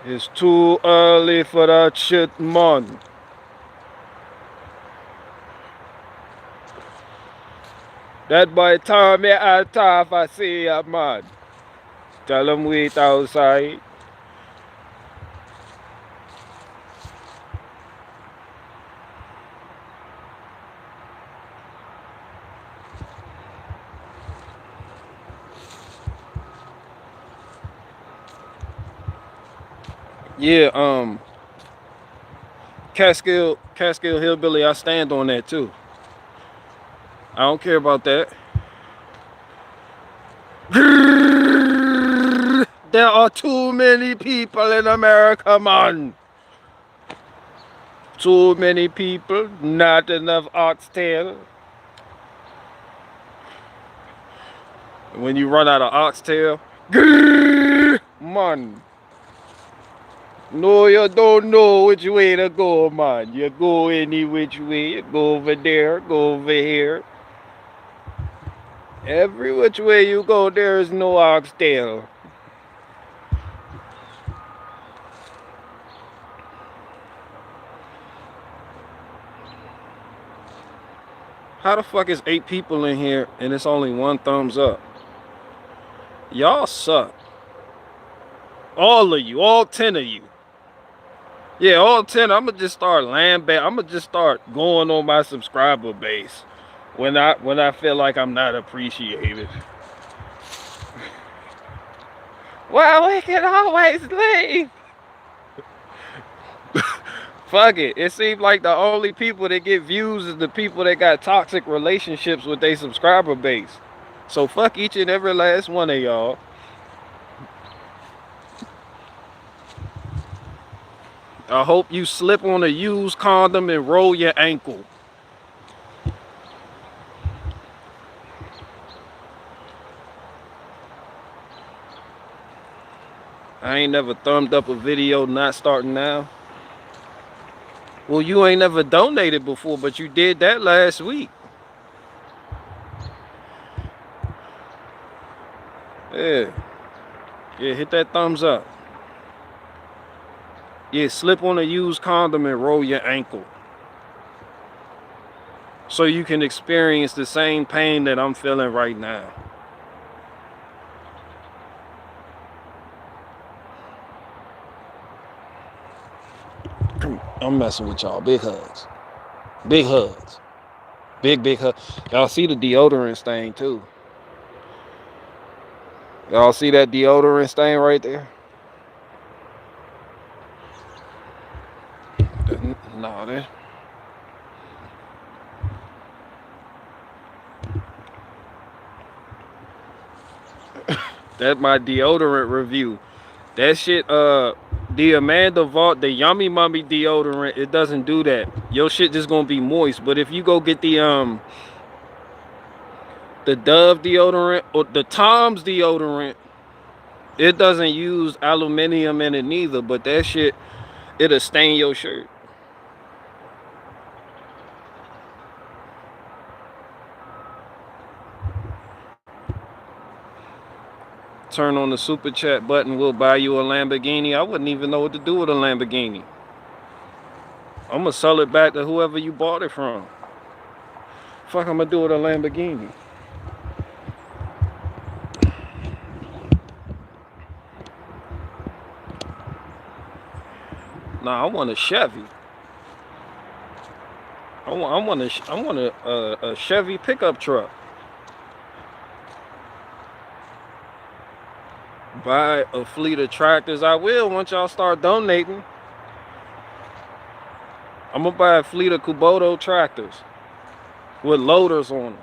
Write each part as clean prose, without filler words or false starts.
It's too early for that shit, man. That boy told me I tough I see ya, man. Tell him wait outside. Yeah, Catskill Hillbilly, I stand on that too. I don't care about that. There are too many people in America, man. Too many people, not enough oxtail. When you run out of oxtail, man. No, you don't know which way to go, man. You go any which way. You go over there, go over here. Every which way you go, there is no oxtail. How the fuck is 8 people in here and it's only 1 thumbs up? Y'all suck. All of you, all 10 of you. Yeah, all 10. I'ma just start I'ma just start going on my subscriber base when I feel like I'm not appreciated. Well, we can always leave. Fuck it. It seems like the only people that get views is the people that got toxic relationships with their subscriber base. So fuck each and every last one of y'all. I hope you slip on a used condom and roll your ankle. I ain't never thumbed up a video not starting now. Well, you ain't never donated before, but you did that last week. Yeah. Yeah, hit that thumbs up. Yeah, slip on a used condom and roll your ankle. So you can experience the same pain that I'm feeling right now. I'm messing with y'all. Big hugs. Big hugs. Big hugs. Y'all see the deodorant stain too. Y'all see that deodorant stain right there? No, that's my deodorant review. That shit, the Amanda Vault, the Yummy Mummy deodorant, it doesn't do that. Your shit just gonna be moist. But if you go get the Dove deodorant or the Tom's deodorant, it doesn't use aluminum in it neither. But that shit, it'll stain your shirt. Turn on the super chat button, we'll buy you a Lamborghini. I wouldn't even know what to do with a Lamborghini. I'm gonna sell it back to whoever you bought it from. Fuck, I'm gonna do with a Lamborghini. Nah, I want a Chevy. I want a Chevy pickup truck. Buy a fleet of tractors. I will once y'all start donating. I'm gonna buy a fleet of Kubota tractors with loaders on them.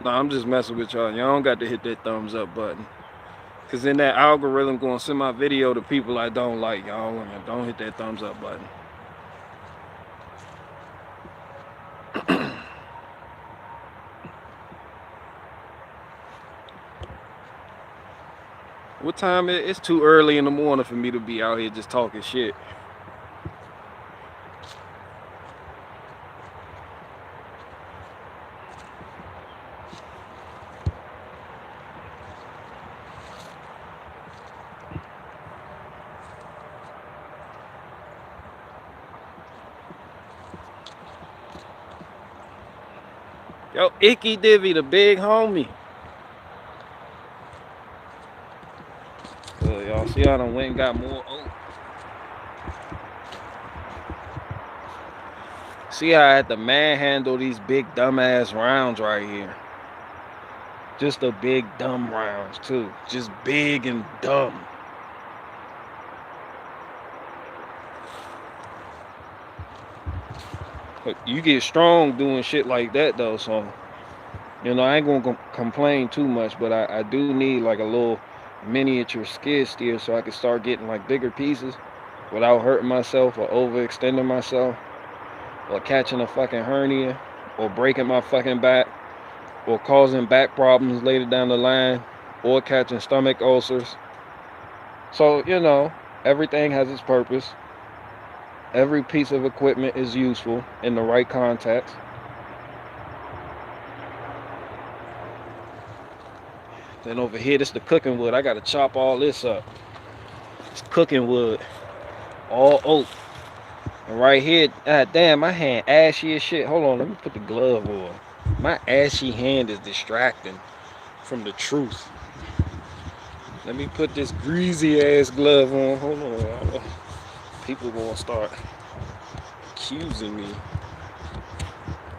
Nah, I'm just messing with y'all. Y'all don't got to hit that thumbs up button. Cause then that algorithm gonna send my video to people I don't like, y'all. Don't hit that thumbs up button. What time is it? It's too early in the morning for me to be out here just talking shit. Yo, Icky Divvy, the big homie. Y'all see how I done went and got more oat. See how I had to manhandle these big dumbass rounds right here. Just the big dumb rounds too. Just big and dumb. But you get strong doing shit like that though, so you know I ain't gonna complain too much, but I do need like a little miniature skid steer so I can start getting like bigger pieces without hurting myself or overextending myself or catching a fucking hernia or breaking my fucking back or causing back problems later down the line or catching stomach ulcers. So, you know, everything has its purpose. Every piece of equipment is useful in the right context. Then over here, this is the cooking wood. I gotta chop all this up. It's cooking wood. All oak. And right here, damn, my hand ashy as shit. Hold on, let me put the glove on. My ashy hand is distracting from the truth. Let me put this greasy ass glove on. Hold on. People gonna start accusing me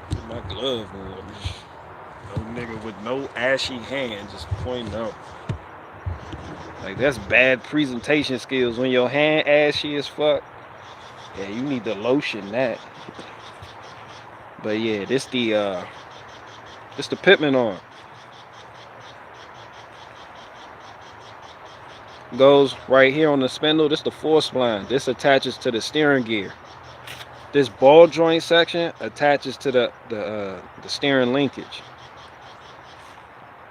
with my glove on. No nigga with no ashy hand just pointing out. Like, that's bad presentation skills. When your hand ashy as fuck, yeah, you need to lotion that. But yeah, this the Pitman Arm. Goes right here on the spindle. This the force spline. This attaches to the steering gear. This ball joint section attaches to the steering linkage.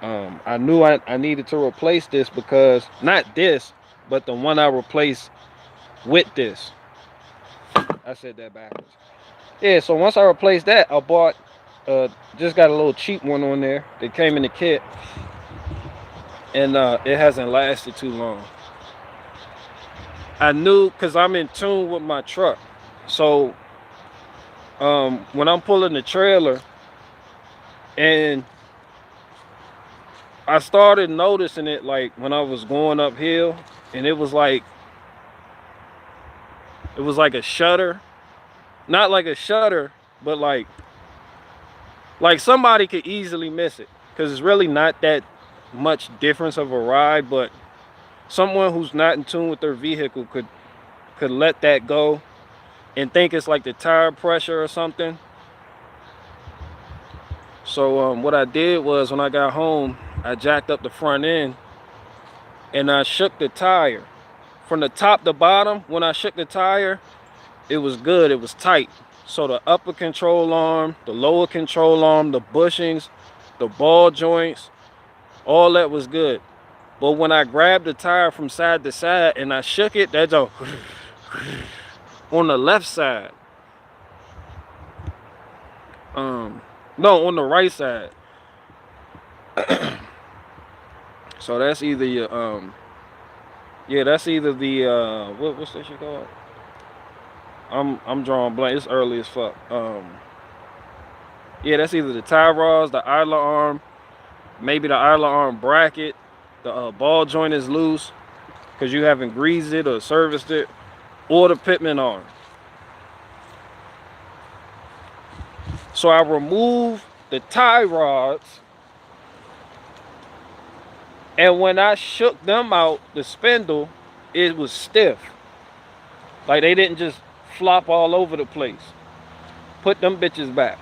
I knew I needed to replace this because, not this, but the one I replaced with this. I said that backwards. Yeah, so once I replaced that, I bought, just got a little cheap one on there. That came in the kit. And it hasn't lasted too long. I knew, because I'm in tune with my truck. So when I'm pulling the trailer, and I started noticing it like when I was going uphill, and it was like a shutter. Not like a shutter, but like somebody could easily miss it, because it's really not that much difference of a ride, but someone who's not in tune with their vehicle could let that go and think it's like the tire pressure or something. So what I did was, when I got home, I jacked up the front end and I shook the tire from the top to bottom. When I shook the tire, it was good, it was tight. So the upper control arm, the lower control arm, the bushings, the ball joints, all that was good. But when I grabbed the tire from side to side and I shook it, that's all on the left side. No, on the right side. So that's either your yeah, that's either the what's that shit called? I'm drawing blank. It's early as fuck. Yeah, that's either the tie rods, the idler arm, maybe the idler arm bracket. The ball joint is loose because you haven't greased it or serviced it, or the Pitman arm. So I removed the tie rods, and when I shook them out, the spindle, it was stiff. Like, they didn't just flop all over the place. Put them bitches back.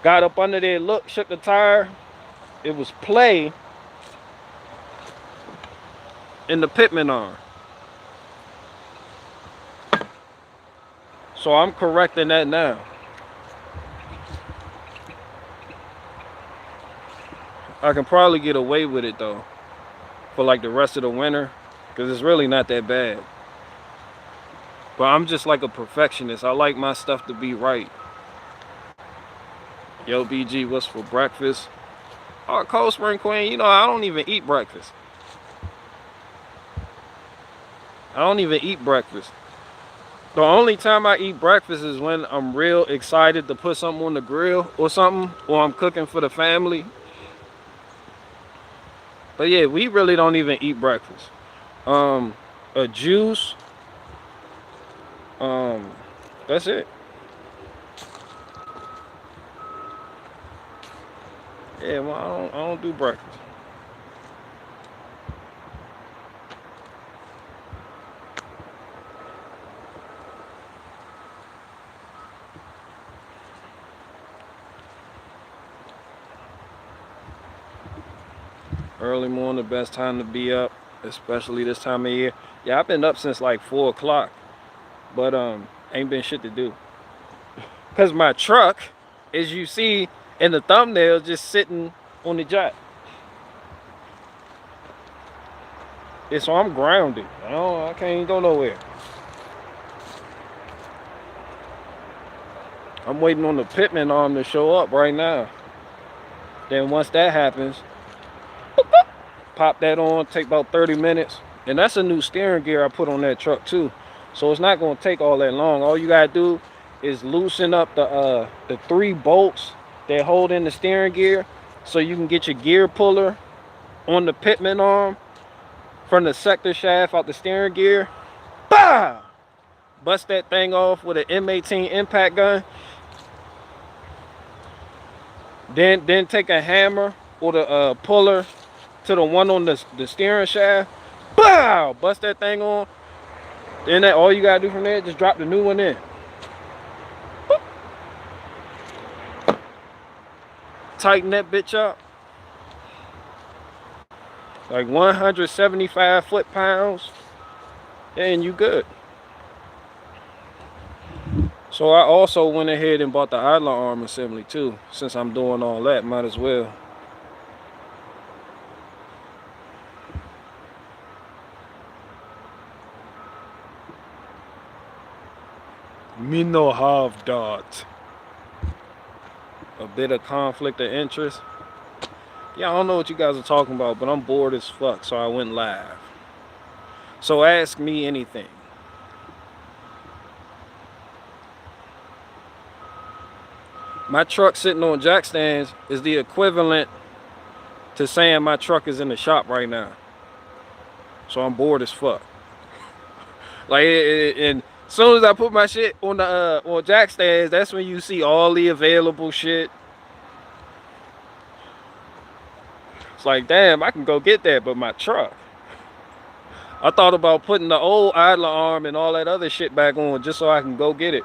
Got up under there, look, shook the tire. It was play in the Pitman arm. So I'm correcting that now. I can probably get away with it though for like the rest of the winter, because it's really not that bad. But I'm just like a perfectionist. I like my stuff to be right. Yo, BG, what's for breakfast? Oh, Cold Spring Queen, you know, I don't even eat breakfast. I don't even eat breakfast. The only time I eat breakfast is when I'm real excited to put something on the grill or something, or I'm cooking for the family. But yeah, we really don't even eat breakfast. Um, a juice. Um, that's it. Yeah, well, I don't do breakfast. Early morning, the best time to be up, especially this time of year. Yeah, I've been up since like 4 o'clock, but ain't been shit to do. Cause my truck, as you see in the thumbnail, just sitting on the jack. Yeah, so I'm grounded. I can't go nowhere. I'm waiting on the Pitman arm to show up right now. Then once that happens, pop that on, take about 30 minutes. And that's a new steering gear I put on that truck too. So it's not gonna take all that long. All you gotta do is loosen up the 3 bolts that hold in the steering gear so you can get your gear puller on the Pitman arm from the sector shaft out the steering gear. Bah! Bust that thing off with an M18 impact gun. Then take a hammer or the puller to the one on the steering shaft. Bow! Bust that thing on. Then all you gotta do from there, just drop the new one in. Boop. Tighten that bitch up. Like 175 foot-pounds. And you good. So I also went ahead and bought the idler arm assembly too. Since I'm doing all that, might as well. Me no have that. A bit of conflict of interest. Yeah, I don't know what you guys are talking about, but I'm bored as fuck, so I went live. So ask me anything. My truck sitting on jack stands is the equivalent to saying my truck is in the shop right now. So I'm bored as fuck. Like, and as soon as I put my shit on the on jack stands, that's when you see all the available shit. It's like, damn, I can go get that, but my truck. I thought about putting the old idler arm and all that other shit back on just so I can go get it.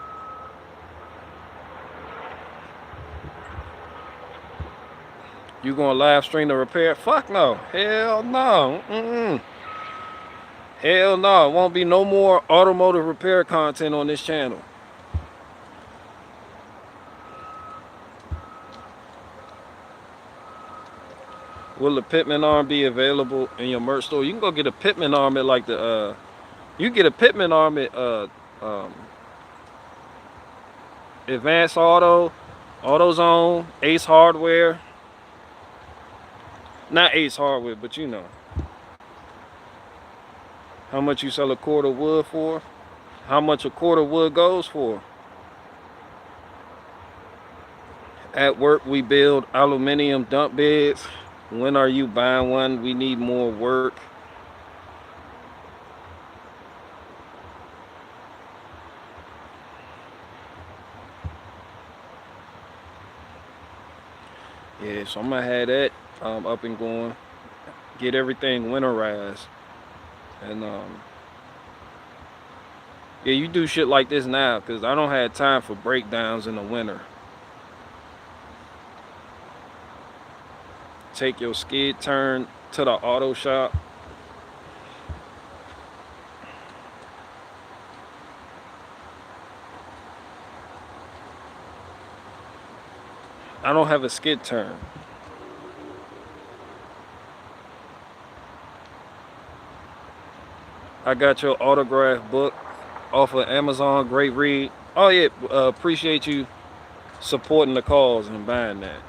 You gonna live stream the repair? Fuck no. Hell no. Hell no. It won't be no more automotive repair content on this channel. Will the Pitman arm be available in your merch store? You can go get a Pitman arm at like the you get a Pitman arm at Advanced Auto, AutoZone, Ace Hardware. Not Ace Hardware, but you know. How much you sell a cord of wood for? How much a cord of wood goes for? At work, we build aluminum dump beds. When are you buying one? We need more work. Yeah, so I'm gonna have that up and going. Get everything winterized. And yeah, you do shit like this now because I don't have time for breakdowns in the winter. Take your skid turn to the auto shop. I don't have a skid turn. I got your autograph book off of Amazon. Great read. Oh yeah, appreciate you supporting the cause and buying that.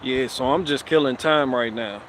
Yeah, so I'm just killing time right now.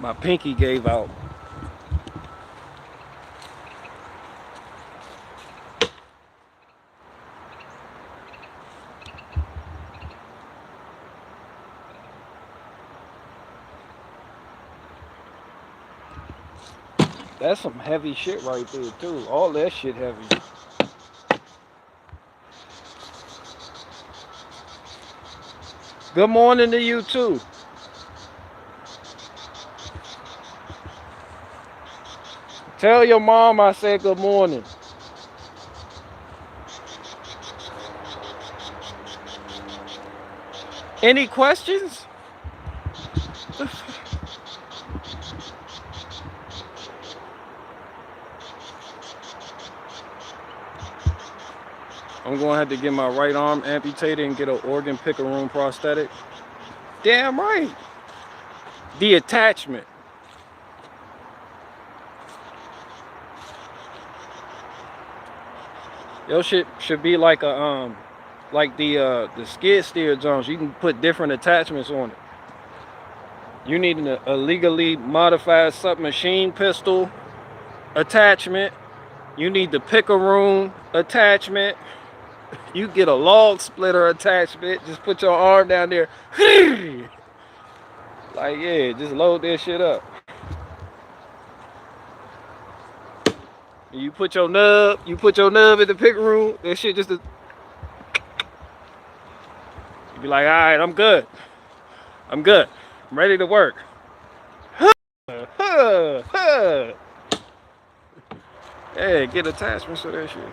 My pinky gave out. That's some heavy shit right there too. All that shit heavy. Good morning to you too. Tell your mom I said good morning. Any questions? I'm gonna have to get my right arm amputated and get an organ picker room prosthetic. Damn right. The attachment. Your shit should be like a like the skid steer Jones. You can put different attachments on it. You need a legally modified submachine pistol attachment. You need the picker room attachment. You get a log splitter attachment. Just put your arm down there. Like, yeah, just load that shit up. You put your nub in the picker room. That shit just you be like, all right, I'm good. I'm ready to work. Hey, get attachments to that shit.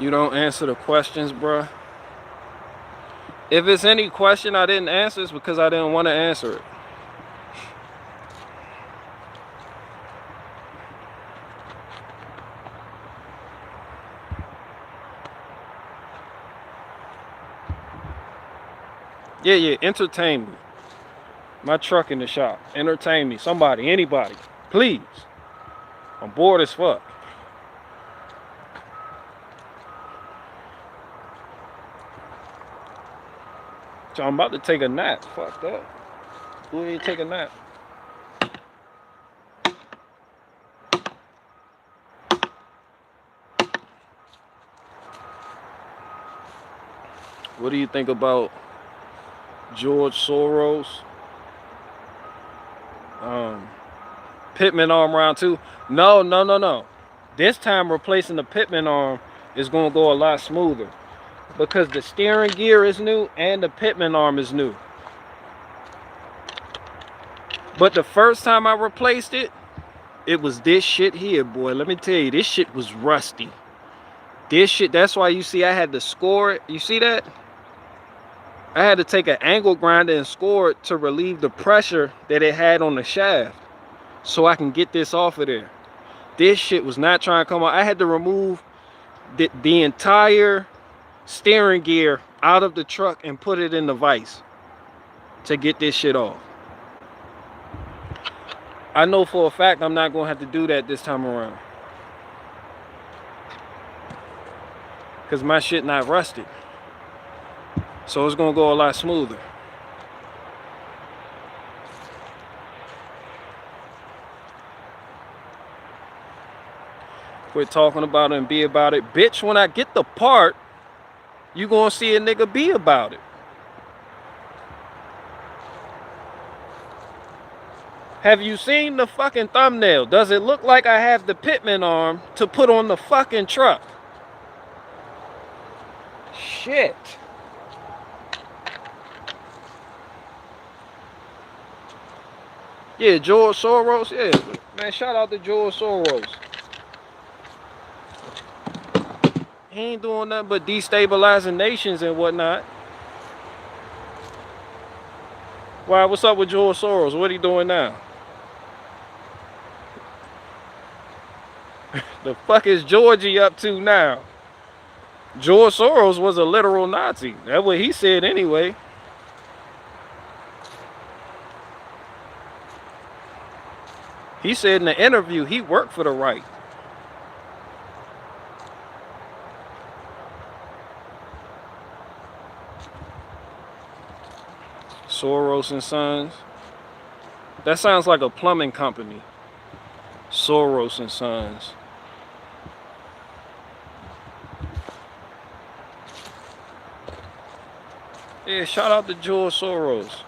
You don't answer the questions, bruh. If it's any question I didn't answer, it's because I didn't want to answer it. Yeah, entertain me. My truck in the shop. Entertain me. Somebody, anybody. Please. I'm bored as fuck. So I'm about to take a nap. Fuck that. Who ain't take a nap? What do you think about George Soros? Pitman Arm round 2. No. This time replacing the Pitman Arm is going to go a lot smoother because the steering gear is new and the Pitman Arm is new. But the first time I replaced it, it was this shit here, boy. Let me tell you, this shit was rusty. This shit, that's why you see I had to score it. You see that? I had to take an angle grinder and score it to relieve the pressure that it had on the shaft so I can get this off of there. This shit was not trying to come out. I had to remove the entire steering gear out of the truck and put it in the vise to get this shit off. I know for a fact I'm not going to have to do that this time around. because my shit not rusted. So it's gonna go a lot smoother. Quit talking about it and be about it. Bitch, when I get the part, you gonna see a nigga be about it. Have you seen the fucking thumbnail? Does it look like I have the Pitman arm to put on the fucking truck? Shit. Yeah, George Soros. Yeah, man, shout out to George Soros. He ain't doing nothing but destabilizing nations and whatnot. Why, what's up with George Soros? What he doing now? The fuck is Georgie up to now? George Soros was a literal Nazi. That's what he said anyway. He said in the interview he worked for the right. Soros and Sons. That sounds like a plumbing company. Soros and Sons. Yeah, shout out to George Soros.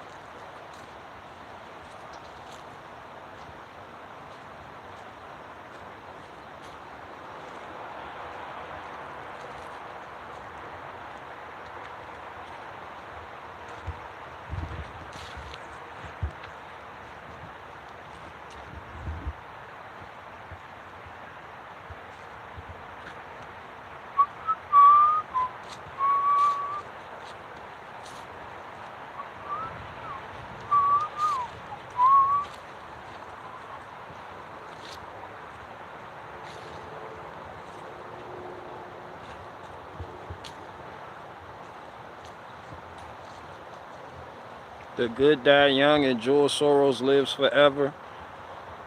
The good die young and George Soros lives forever.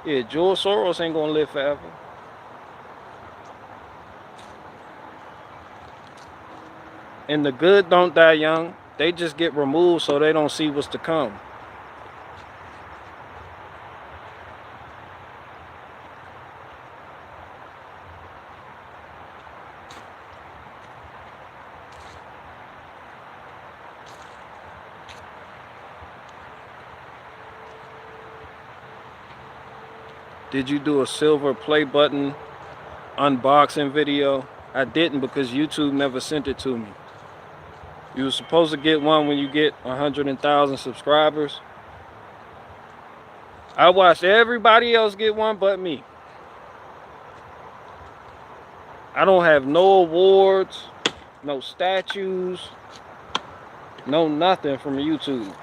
Yeah, George Soros ain't gonna live forever. And the good don't die young. They just get removed so they don't see what's to come. Did you do a silver play button unboxing video? I didn't because YouTube never sent it to me. You were supposed to get one when you get 100,000 subscribers. I watched everybody else get one but me. I don't have no awards, no statues, no nothing from YouTube.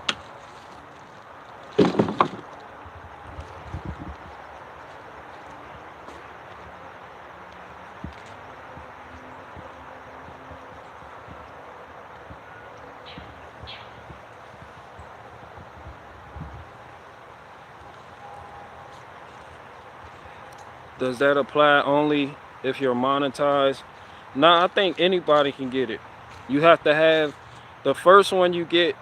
Does that apply only if you're monetized? Nah, I think anybody can get it. You have to have, the first one you get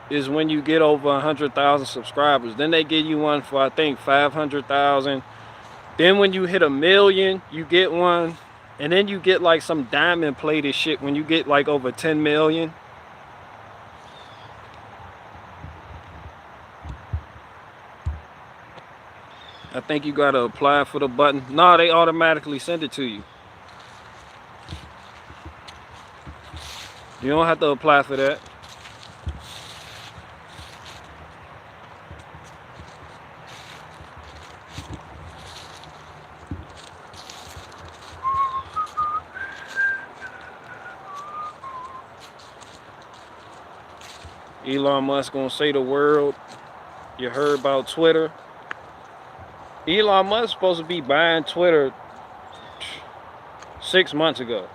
is when you get over 100,000 subscribers. Then they give you one for, I think, 500,000. Then when you hit 1 million, you get one. And then you get like some diamond plated shit when you get like over 10 million. I think you gotta apply for the button. Nah, they automatically send it to you. You don't have to apply for that. Elon Musk gonna say the world. You heard about Twitter. Elon Musk supposed to be buying Twitter 6 months ago.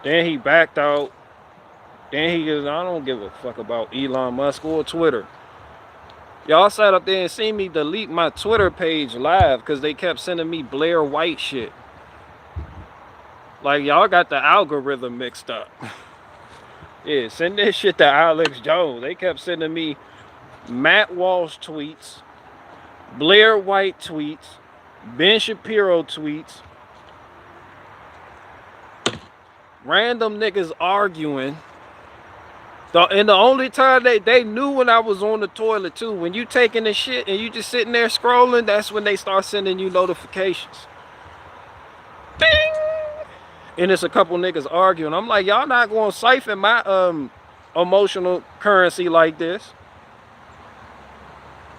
Then he backed out. Then he goes, I don't give a fuck about Elon Musk or Twitter. Y'all sat up there and seen me delete my Twitter page live because they kept sending me Blair White shit. Like, y'all got the algorithm mixed up. Yeah, send this shit to Alex Jones. They kept sending me Matt Walsh tweets, Blair White tweets, Ben Shapiro tweets, random niggas arguing. And the only time they knew when I was on the toilet too, when you taking the shit and you just sitting there scrolling, that's when they start sending you notifications. Bing! And it's a couple niggas arguing. I'm like, y'all not gonna siphon my emotional currency like this.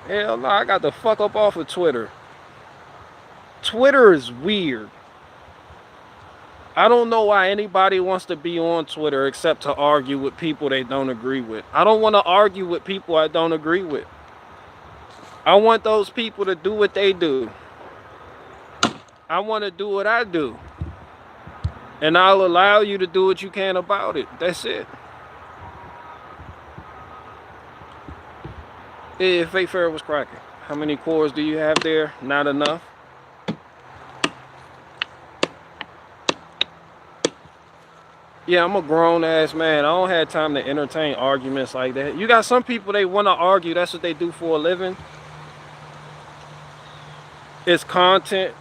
Hell no, I got the fuck up off of Twitter. Twitter is weird. I don't know why anybody wants to be on Twitter except to argue with people they don't agree with. I don't want to argue with people I don't agree with. I want those people to do what they do. I want to do what I do. And I'll allow you to do what you can about it. That's it. Yeah, Fake Fair was cracking. How many cores do you have there? Not enough. Yeah, I'm a grown-ass man. I don't have time to entertain arguments like that. You got some people, they want to argue. That's what they do for a living. It's content.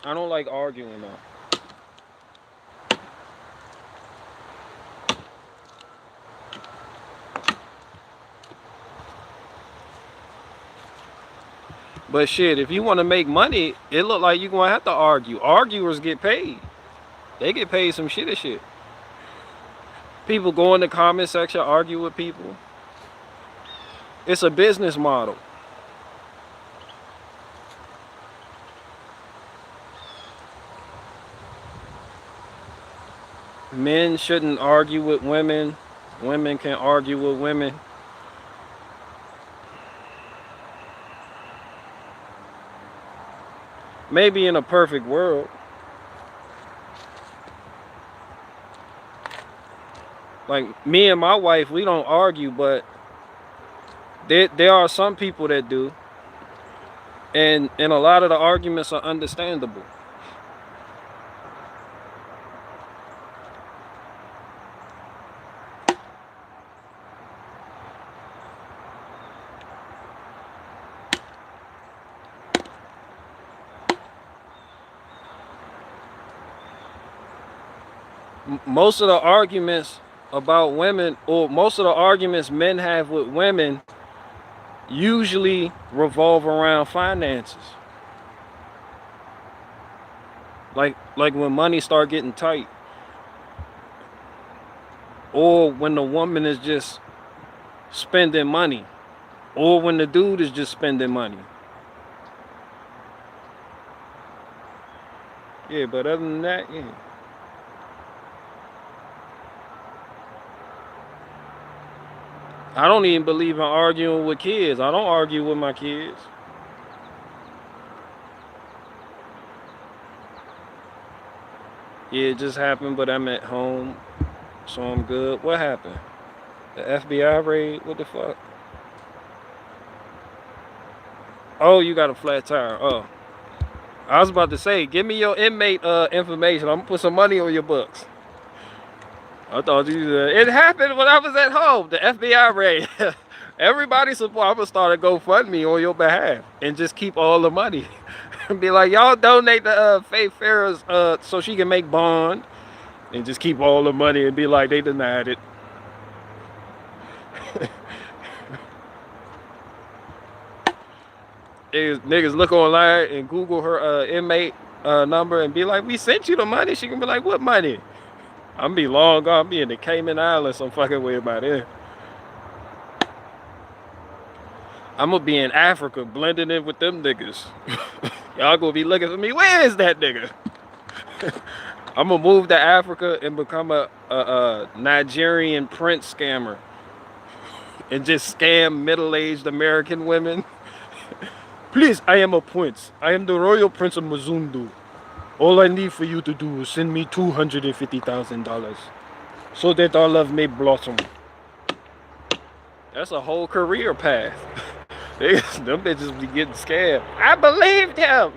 I don't like arguing, though. But shit, if you want to make money, it look like you're going to have to argue. Arguers get paid. They get paid some shit. People go in the comment section, argue with people. It's a business model. Men shouldn't argue with women. Women can argue with women. Maybe in a perfect world. Like, me and my wife, we don't argue, but there are some people that do. And a lot of the arguments are understandable. Most of the arguments about women, or most of the arguments men have with women, usually revolve around finances. Like when money start getting tight, or when the woman is just spending money, or when the dude is just spending money. Yeah, but other than that, yeah. I don't even believe in arguing with kids. I don't argue with my kids. Yeah, it just happened, but I'm at home, so I'm good. What happened? The FBI raid? What the fuck? Oh, you got a flat tire. Oh. I was about to say, give me your inmate information. I'm gonna put some money on your books. I thought you it happened when I was at home. The FBI raid. Everybody support. I'm gonna start a GoFundMe on your behalf and just keep all the money. And be like, y'all donate to Faith Farrah's so she can make bond, and just keep all the money and be like, they denied it. Niggas look online and Google her inmate number and be like, we sent you the money. She can be like, what money? I'm be long gone. I'm be in the Cayman Islands some fucking way about it. I'm gonna be in Africa blending in with them niggas. Y'all gonna be looking for me. Where is that nigga? I'm gonna move to Africa and become a Nigerian prince scammer and just scam middle-aged American women. Please, I am a prince. I am the royal prince of Mazundu. All I need for you to do is send me $250,000 so that our love may blossom. That's a whole career path. Them bitches be getting scared. I believed him.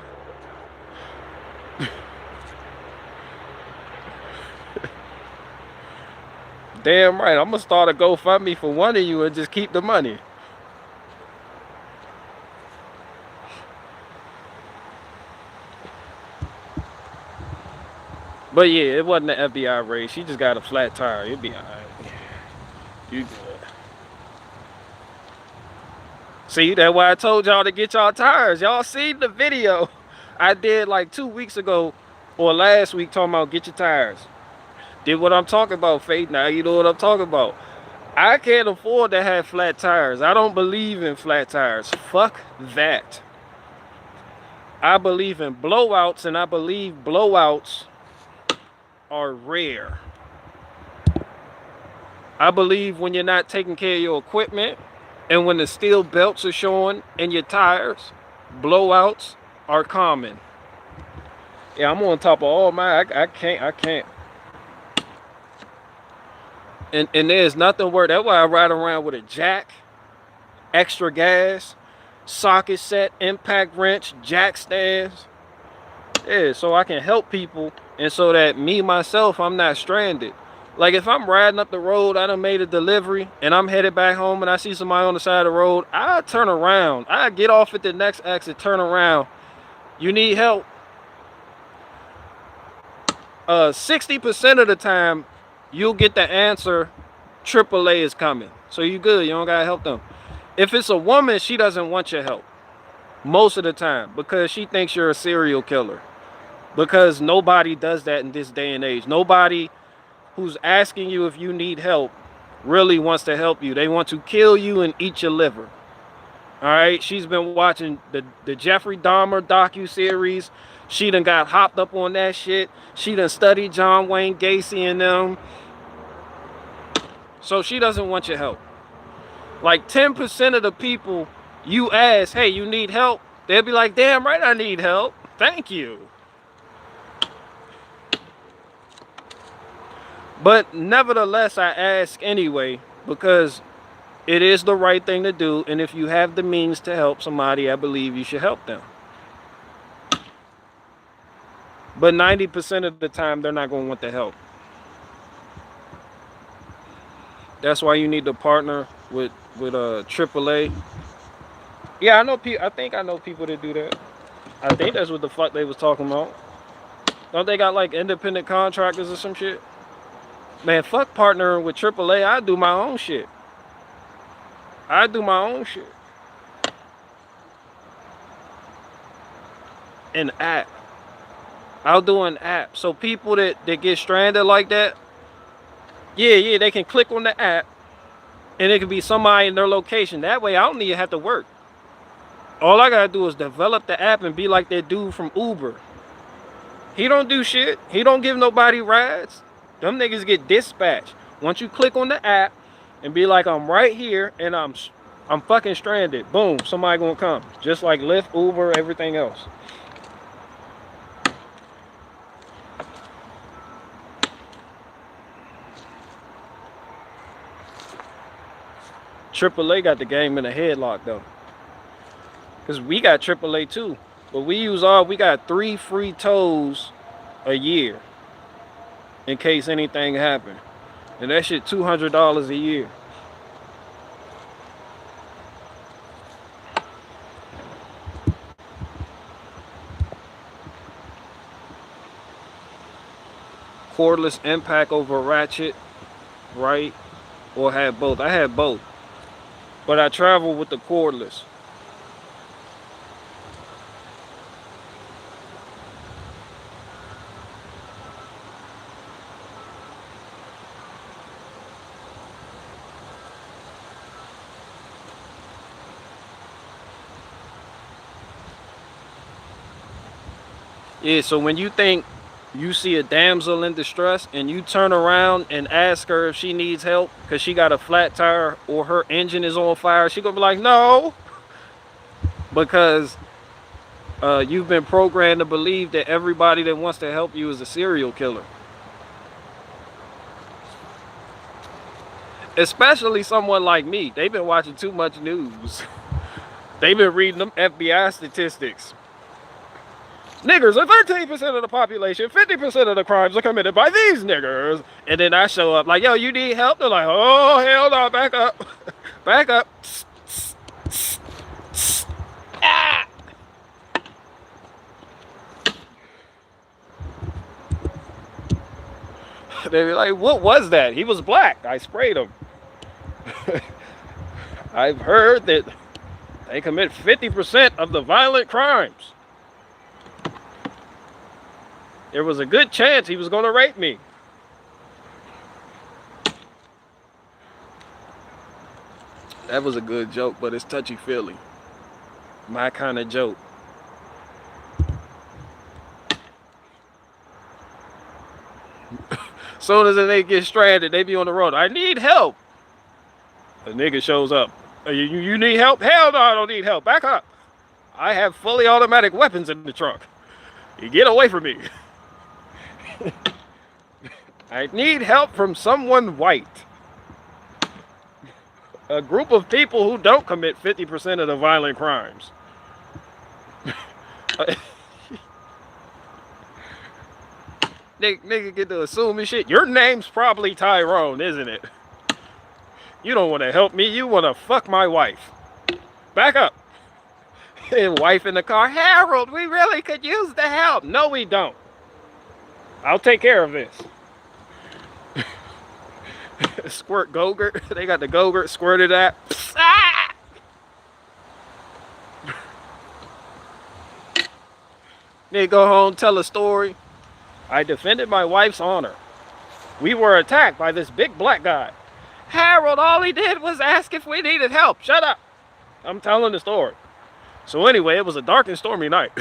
Damn right. I'm gonna start a GoFundMe for one of you and just keep the money. But yeah, it wasn't an FBI raid. She just got a flat tire. You'll be alright. You good. See, that's why I told y'all to get y'all tires. Y'all seen the video I did like 2 weeks ago or last week talking about get your tires. Did what I'm talking about, Faith. Now you know what I'm talking about. I can't afford to have flat tires. I don't believe in flat tires. Fuck that. I believe in blowouts, and I believe blowouts are rare. I believe when you're not taking care of your equipment and when the steel belts are showing in your tires, blowouts are common. Yeah, I'm on top of all my, I can't. And there's nothing worse. That's why I ride around with a jack, extra gas, socket set, impact wrench, jack stands. Yeah, so I can help people and so that me, myself, I'm not stranded. Like if I'm riding up the road, I done made a delivery and I'm headed back home and I see somebody on the side of the road, I turn around. I get off at the next exit, turn around. You need help? 60% of the time, you'll get the answer, AAA is coming. So you good, you don't gotta help them. If it's a woman, she doesn't want your help. Most of the time, because she thinks you're a serial killer. Because nobody does that in this day and age. Nobody who's asking you if you need help really wants to help you. They want to kill you and eat your liver. All right, she's been watching the Jeffrey Dahmer docu-series. She done got hopped up on that shit. She done studied John Wayne Gacy and them. So she doesn't want your help. Like 10% of the people you ask, hey, you need help? They'll be like, damn right I need help. Thank you. But nevertheless, I ask anyway, because it is the right thing to do. And if you have the means to help somebody, I believe you should help them. But 90% of the time, they're not going to want the help. That's why you need to partner with AAA. Yeah, I know people. I think I know people that do that. I think that's what the fuck they was talking about. Don't they got like independent contractors or some shit? Man, fuck partnering with AAA. I do my own shit. I do my own shit. An app. I'll do an app. So people that get stranded like that, yeah, they can click on the app and it could be somebody in their location. That way I don't even have to work. All I gotta do is develop the app and be like that dude from Uber. He don't do shit. He don't give nobody rides. Them niggas get dispatched. Once you click on the app and be like, I'm right here and I'm fucking stranded. Boom, somebody gonna come. Just like Lyft, Uber, everything else. AAA got the game in a headlock though. Because we got AAA too. But we got 3 free tows a year. In case anything happened. And that shit $200 a year. Cordless impact over ratchet, right? Or had both. I had both. But I travel with the cordless. Yeah, so when you think you see a damsel in distress and you turn around and ask her if she needs help because she got a flat tire or her engine is on fire, she gonna be like, no. Because you've been programmed to believe that everybody that wants to help you is a serial killer. Especially someone like me. They've been watching too much news. They've been reading them FBI statistics. Niggers are 13% of the population. 50% of the crimes are committed by these niggers. And then I show up like, yo, you need help? They're like, oh, hell no, back up. Back up. Ah! They be like, what was that? He was black. I sprayed him. I've heard that they commit 50% of the violent crimes. There was a good chance he was going to rape me. That was a good joke, but it's touchy-feely. My kind of joke. Soon as they get stranded, they be on the road. I need help. A nigga shows up. You need help? Hell no, I don't need help. Back up. I have fully automatic weapons in the trunk. You get away from me. I need help from someone white. A group of people who don't commit 50% of the violent crimes. Nigga get to assuming shit. Your name's probably Tyrone, isn't it? You don't want to help me. You want to fuck my wife. Back up. And wife in the car. Harold, we really could use the help. No, we don't. I'll take care of this. Squirt Go-Gurt. They got the Go-Gurt squirted at. Ah! Nigga go home, tell a story. I defended my wife's honor. We were attacked by this big black guy. Harold, all he did was ask if we needed help. Shut up. I'm telling the story. So anyway, it was a dark and stormy night.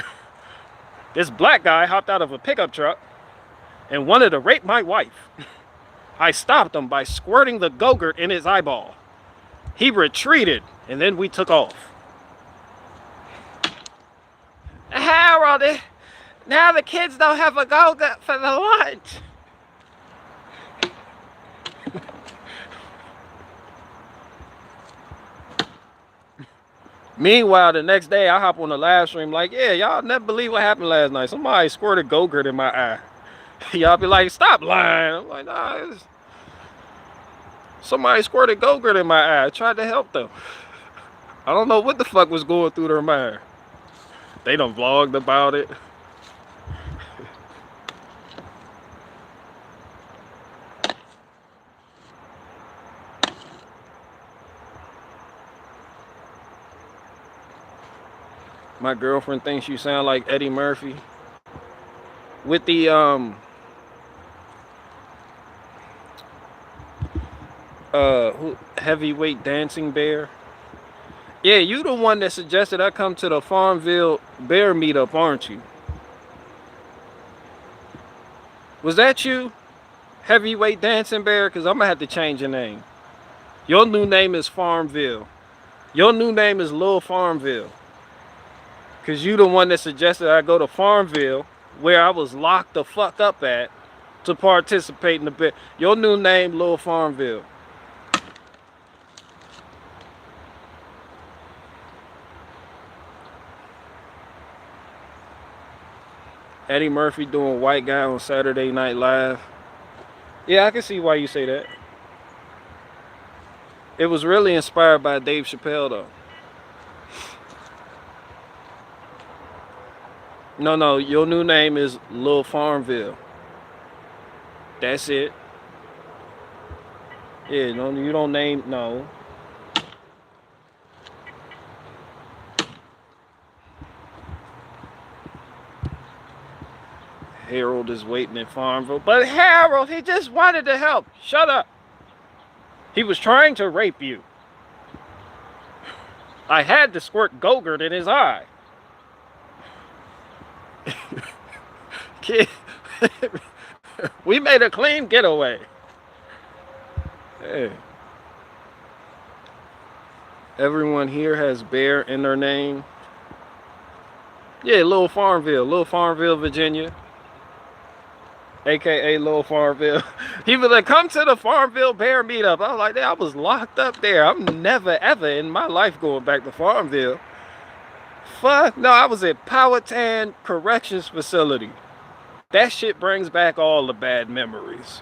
This black guy hopped out of a pickup truck and wanted to rape my wife. I stopped him by squirting the Go-Gurt in his eyeball. He retreated, and then we took off. Harold, now the kids don't have a Go-Gurt for the lunch. Meanwhile, the next day, I hop on the live stream like, yeah, y'all never believe what happened last night. Somebody squirted Go-Gurt in my eye. Y'all be like, stop lying. I'm like, nah, somebody squirted Go-Gurt in my eye. I tried to help them. I don't know what the fuck was going through their mind. They done vlogged about it. My girlfriend thinks you sound like Eddie Murphy. With the heavyweight dancing bear. Yeah, you the one that suggested I come to the Farmville bear meetup, aren't you? Was that you? Heavyweight dancing bear? Because I'm gonna have to change your name. Your new name is Farmville. Your new name is Lil Farmville. Because you the one that suggested I go to Farmville, where I was locked the fuck up at, to participate in the bear. Your new name, Lil Farmville. Eddie Murphy doing white guy on Saturday Night Live. Yeah, I can see why you say that. It was really inspired by Dave Chappelle, though. No, your new name is Lil Farmville. That's it. Yeah, no, you don't name, no. Harold is waiting in Farmville. But Harold, he just wanted to help. Shut up. He was trying to rape you. I had to squirt Go-Gurt in his eye. Kid, we made a clean getaway. Hey. Everyone here has bear in their name. Yeah, Lil Farmville, Virginia. AKA Lil Farmville. He was like, come to the Farmville bear meetup. I was like, I was locked up there. I'm never ever in my life going back to Farmville. Fuck no, I was at Powhatan Corrections Facility. That shit brings back all the bad memories.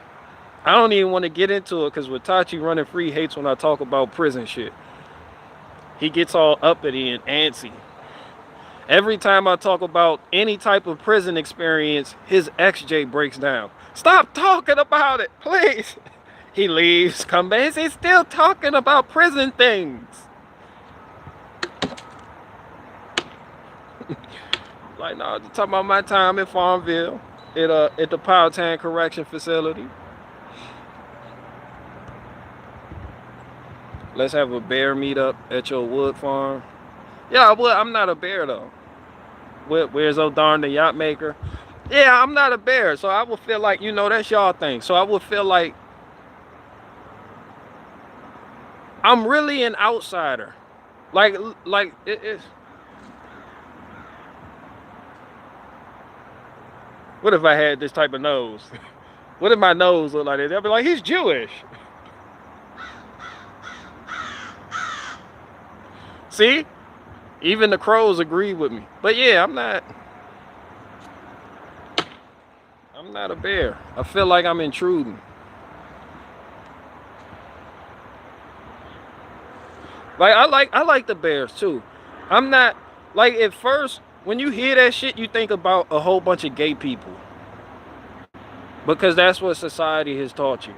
I don't even want to get into it because Watachi running free hates when I talk about prison shit. He gets all uppity and antsy. Every time I talk about any type of prison experience, his XJ breaks down. Stop talking about it, please. He leaves, come back, he's still talking about prison things. Like, no, just talking about my time in Farmville at the Powhatan Correction Facility. Let's have a bear meetup at your wood farm. Yeah, well, I'm not a bear though. Where's old darn the yacht maker? Yeah, I'm not a bear, so I would feel like, you know, that's y'all thing. So I would feel like I'm really an outsider. Like it's. What if I had this type of nose? What if my nose looked like this? They'll be like, he's Jewish. See? Even the crows agree with me. But yeah, I'm not a bear. I feel like I'm intruding. Like I like the bears too. I'm not like at first when you hear that shit you think about a whole bunch of gay people. Because that's what society has taught you.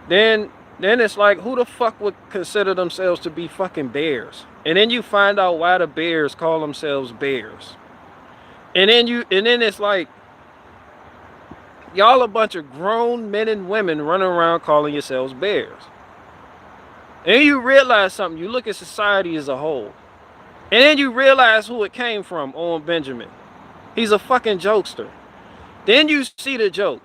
Then it's like, who the fuck would consider themselves to be fucking bears? And then you find out why the bears call themselves bears. And then it's like, y'all a bunch of grown men and women running around calling yourselves bears. And you realize something. You look at society as a whole. And then you realize who it came from, On Benjamin. He's a fucking jokester. Then you see the joke.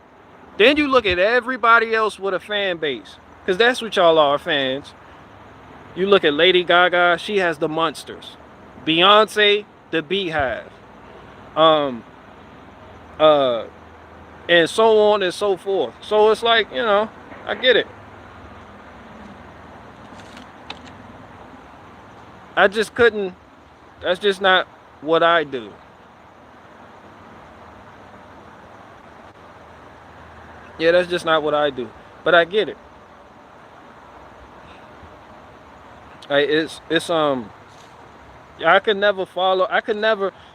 Then you look at everybody else with a fan base. Because that's what y'all are, fans. You look at Lady Gaga, she has the monsters. Beyonce, the beehive. And so on and so forth. So it's like, you know, I get it. I just couldn't, that's just not what I do. Yeah, that's just not what I do. But I get it. It's I could never follow,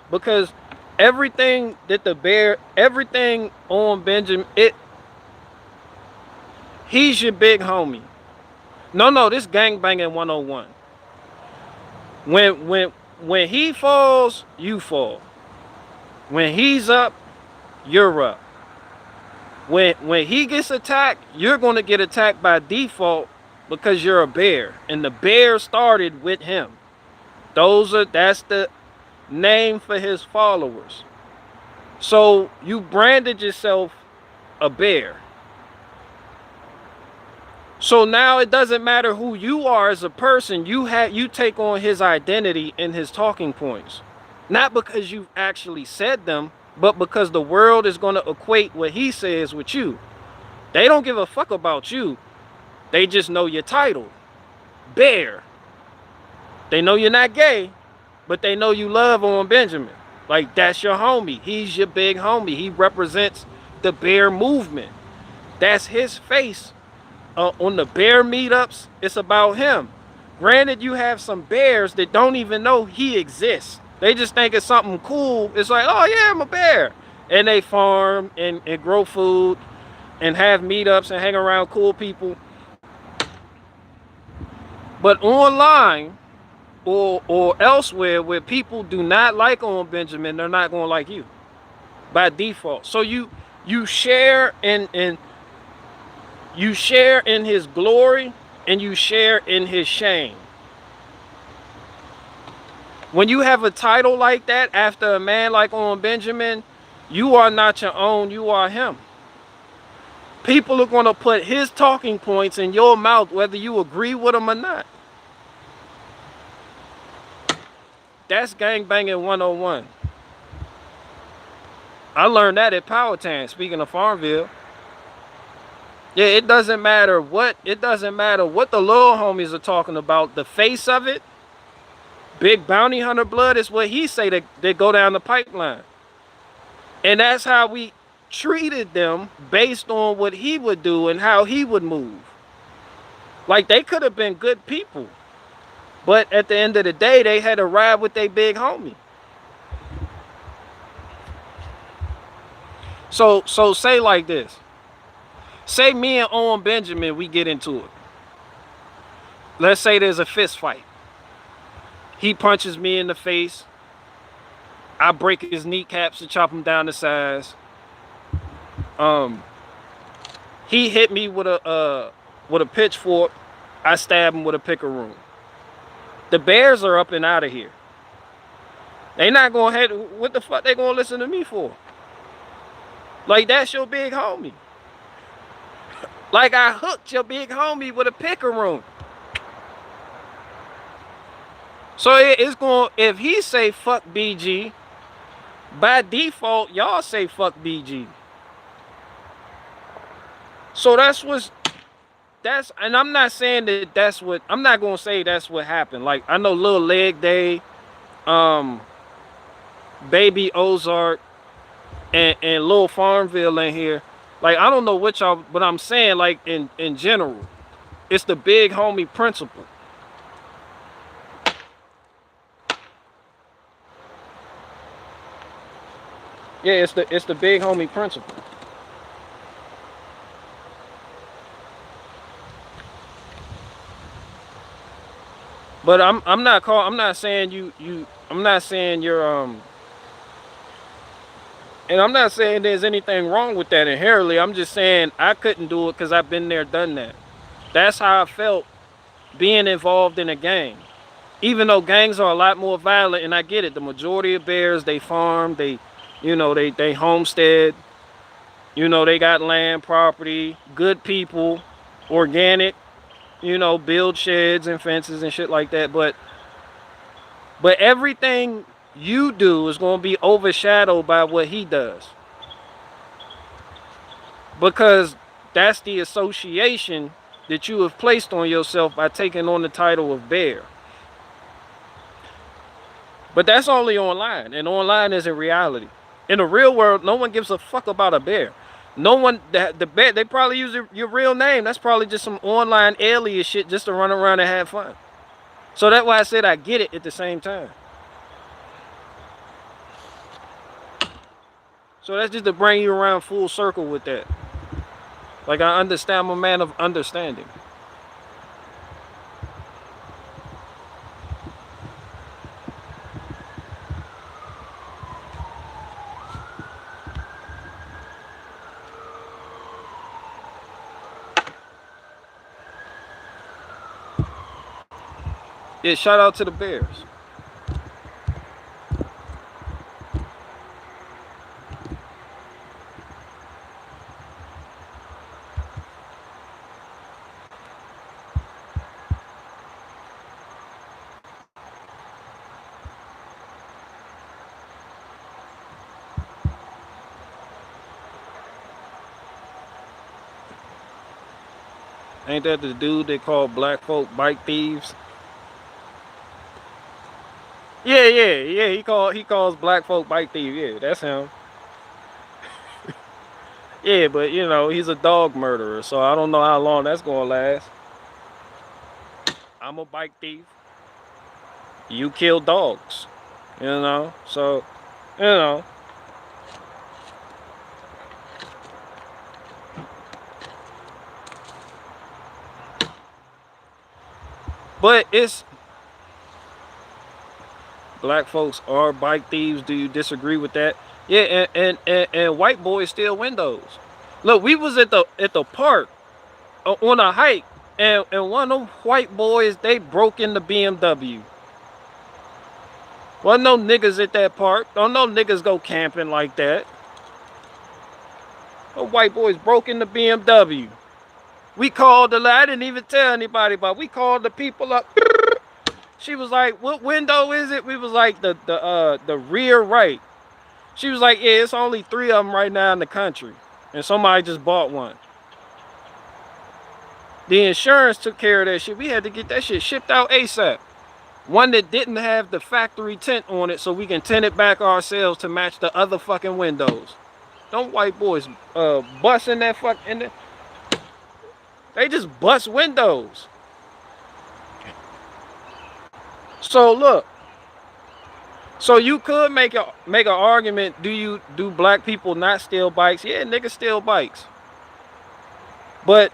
because everything that everything on Benjamin, he's your big homie. No, this gangbanging 101. When he falls, you fall. When he's up, you're up. When he gets attacked, you're going to get attacked by default because you're a bear. And the bear started with him. That's the name for his followers. So you branded yourself a bear. So now it doesn't matter who you are as a person, you take on his identity and his talking points. Not because you've actually said them, but because the world is going to equate what he says with you. They don't give a fuck about you. They just know your title. Bear. They know you're not gay, but they know you love On Benjamin. Like, that's your homie. He's your big homie. He represents the bear movement. That's his face. On the bear meetups, it's about him. Granted, you have some bears that don't even know he exists. They just think it's something cool. It's like, oh yeah, I'm a bear. And they farm and grow food and have meetups and hang around cool people. But online or elsewhere where people do not like On Benjamin, they're not going to like you by default. So you share in you share in his glory and you share in his shame. When you have a title like that after a man like On Benjamin, you are not your own, you are him. People are going to put his talking points in your mouth whether you agree with them or not. That's gangbanging 101. I learned that at Powhatan, speaking of Farmville. Yeah, it doesn't matter what the little homies are talking about. The face of it, Big bounty hunter blood is what he say that go down the pipeline. And that's how we treated them based on what he would do and how he would move. Like, they could have been good people, but at the end of the day, they had to ride with their big homie. So say like this. Say me and Owen Benjamin, we get into it. Let's say there's a fist fight. He punches me in the face. I break his kneecaps and chop him down to size. He hit me with a pitchfork. I stab him with a pickaroon. The Bears are up and out of here. They not gonna head. What the fuck they gonna listen to me for? Like, that's your big homie. Like, I hooked your big homie with a pickaroon. So it's going, if he say fuck BG, by default, y'all say fuck BG. So and I'm not saying that I'm not going to say that's what happened. Like, I know Lil Leg Day, Baby Ozark, and Lil Farmville in here. Like, I don't know what y'all, but I'm saying, like, in general, it's the big homie principle. Yeah, it's the big homie principle. But I'm not saying I'm not saying you're and I'm not saying there's anything wrong with that inherently. I'm just saying I couldn't do it because I've been there, done that. That's how I felt being involved in a gang. Even though gangs are a lot more violent, and I get it. The majority of Bears, they farm, they homestead, they got land, property, good people, organic, build sheds and fences and shit like that. But everything you do is going to be overshadowed by what he does. Because that's the association that you have placed on yourself by taking on the title of Bear. But that's only online, and online isn't reality. In the real world, no one gives a fuck about a bear. No one, the bear, they probably use your real name. That's probably just some online alias shit just to run around and have fun. So that's why I said I get it at the same time. So that's just to bring you around full circle with that. Like, I understand, I'm a man of understanding. Yeah, shout out to the Bears. Ain't that the dude they call black folk bike thieves? Yeah. He calls black folk bike thieves. Yeah, that's him. Yeah, but he's a dog murderer, so I don't know how long that's gonna last. I'm a bike thief. You kill dogs. So but it's black folks are bike thieves. Do you disagree with that? Yeah, and white boys steal windows. Look, we was at the park on a hike, and one of them white boys, they broke in the BMW. Wasn't no niggas at that park. Don't no niggas go camping like that. The white boys broke in the BMW. We called I didn't even tell anybody about it. We called the people up. She was like, what window is it? We was like, the rear right. She was like, yeah, it's only 3 of them right now in the country. And somebody just bought one. The insurance took care of that shit. We had to get that shit shipped out ASAP. One that didn't have the factory tint on it so we can tint it back ourselves to match the other fucking windows. Don't white boys bust in that they just bust windows. So look, so you could make an argument, do black people not steal bikes? Yeah, niggas steal bikes. But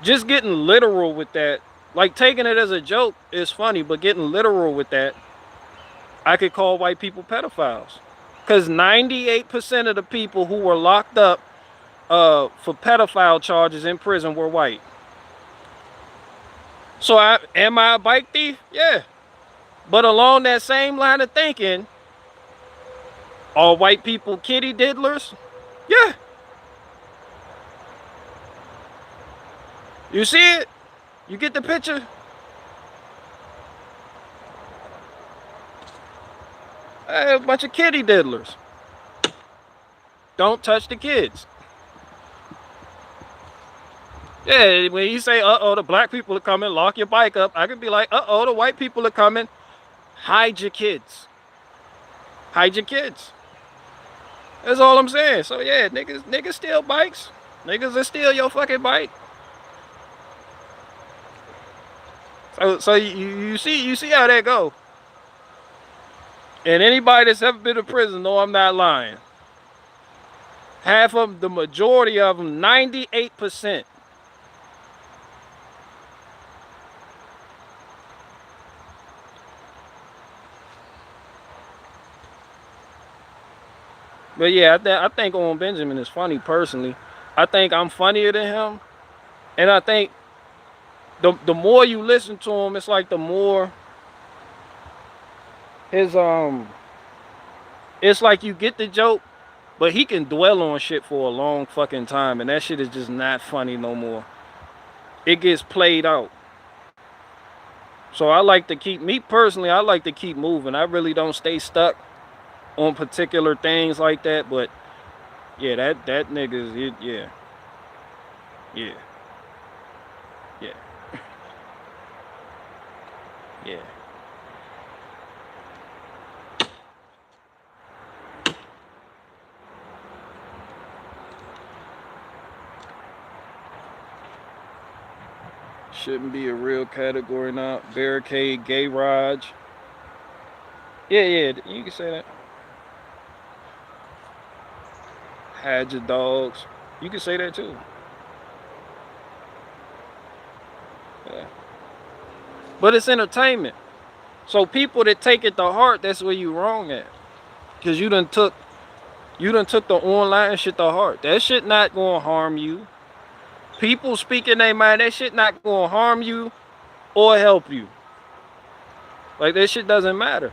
just getting literal with that, like taking it as a joke is funny, but getting literal with that, I could call white people pedophiles. Because 98% of the people who were locked up for pedophile charges in prison were white. So am I a bike thief? Yeah. But along that same line of thinking, are white people kitty diddlers? Yeah. You see it? You get the picture? A bunch of kitty diddlers. Don't touch the kids. Yeah, when you say, uh-oh, the black people are coming, lock your bike up, I could be like, uh-oh, the white people are coming, hide your kids. Hide your kids. That's all I'm saying. So yeah, niggas steal bikes. Niggas will steal your fucking bike. So you see how that go. And anybody that's ever been to prison know I'm not lying. Half of them, the majority of them, 98%. But yeah, I think On Benjamin is funny personally. I think I'm funnier than him. And I think the more you listen to him, it's like the more his it's like you get the joke, but he can dwell on shit for a long fucking time, and that shit is just not funny no more. It gets played out. So I like to keep, me personally, I like to keep moving. I really don't stay stuck on particular things like that, but yeah, that nigga's it, yeah. Yeah. Yeah. Yeah. Shouldn't be a real category now. Barricade, gay garage. Yeah, you can say that. Hide your dogs. You can say that too. Yeah. But it's entertainment. So people that take it to heart, that's where you wrong at. Cause you done took the online shit to heart. That shit not gonna harm you. People speaking their mind, that shit not gonna harm you or help you. Like that shit doesn't matter.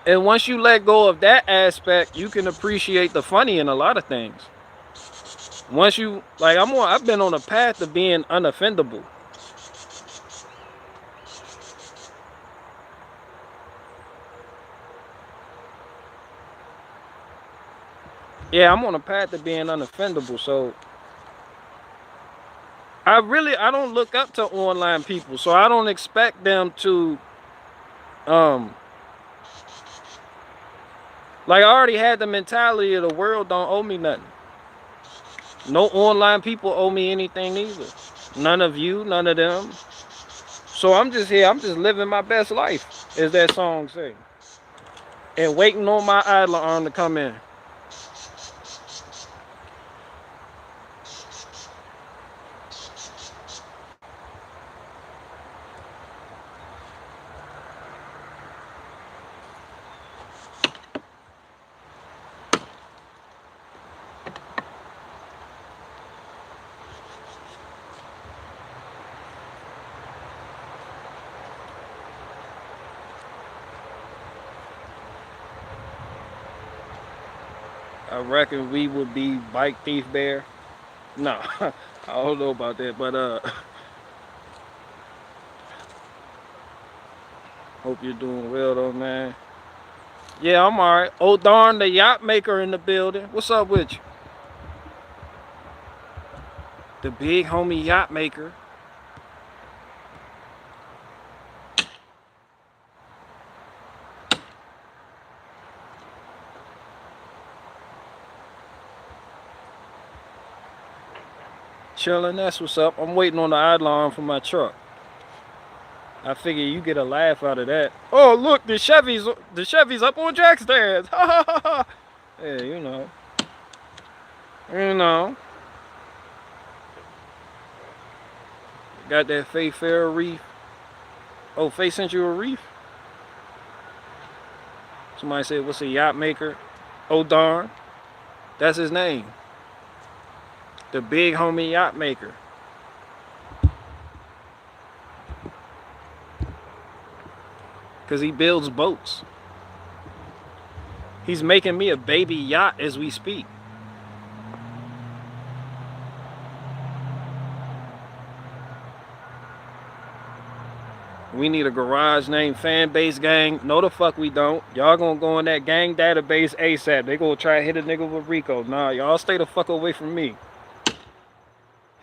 And once you let go of that aspect, you can appreciate the funny in a lot of things. Once you, like, I've been on a path of being unoffendable. Yeah, I'm on a path of being unoffendable, so I don't look up to online people, so I don't expect them to like I already had the mentality of the world don't owe me nothing. No online people owe me anything either. None of you, none of them. So I'm just here, I'm just living my best life, as that song say. And waiting on my idler arm to come in. I reckon we would be bike thief bear. No, I don't know about that, but hope you're doing well though, man. Yeah, I'm alright. Oh darn, the yacht maker in the building. What's up with you? The big homie yacht maker. Chilling, that's what's up. I'm waiting on the alarm for my truck. I figure you get a laugh out of that. Oh, look, the Chevy's up on jack stands. Ha ha ha ha. Yeah, you know. You know. Got that Faye Fair reef. Oh, Faye sent you a reef? Somebody said, what's a yacht maker? Oh, darn. That's his name. The big homie yacht maker. Because he builds boats. He's making me a baby yacht as we speak. We need a garage named Fanbase Gang. No, the fuck we don't. Y'all gonna go in that gang database ASAP. They gonna try to hit a nigga with Rico. Nah, y'all stay the fuck away from me.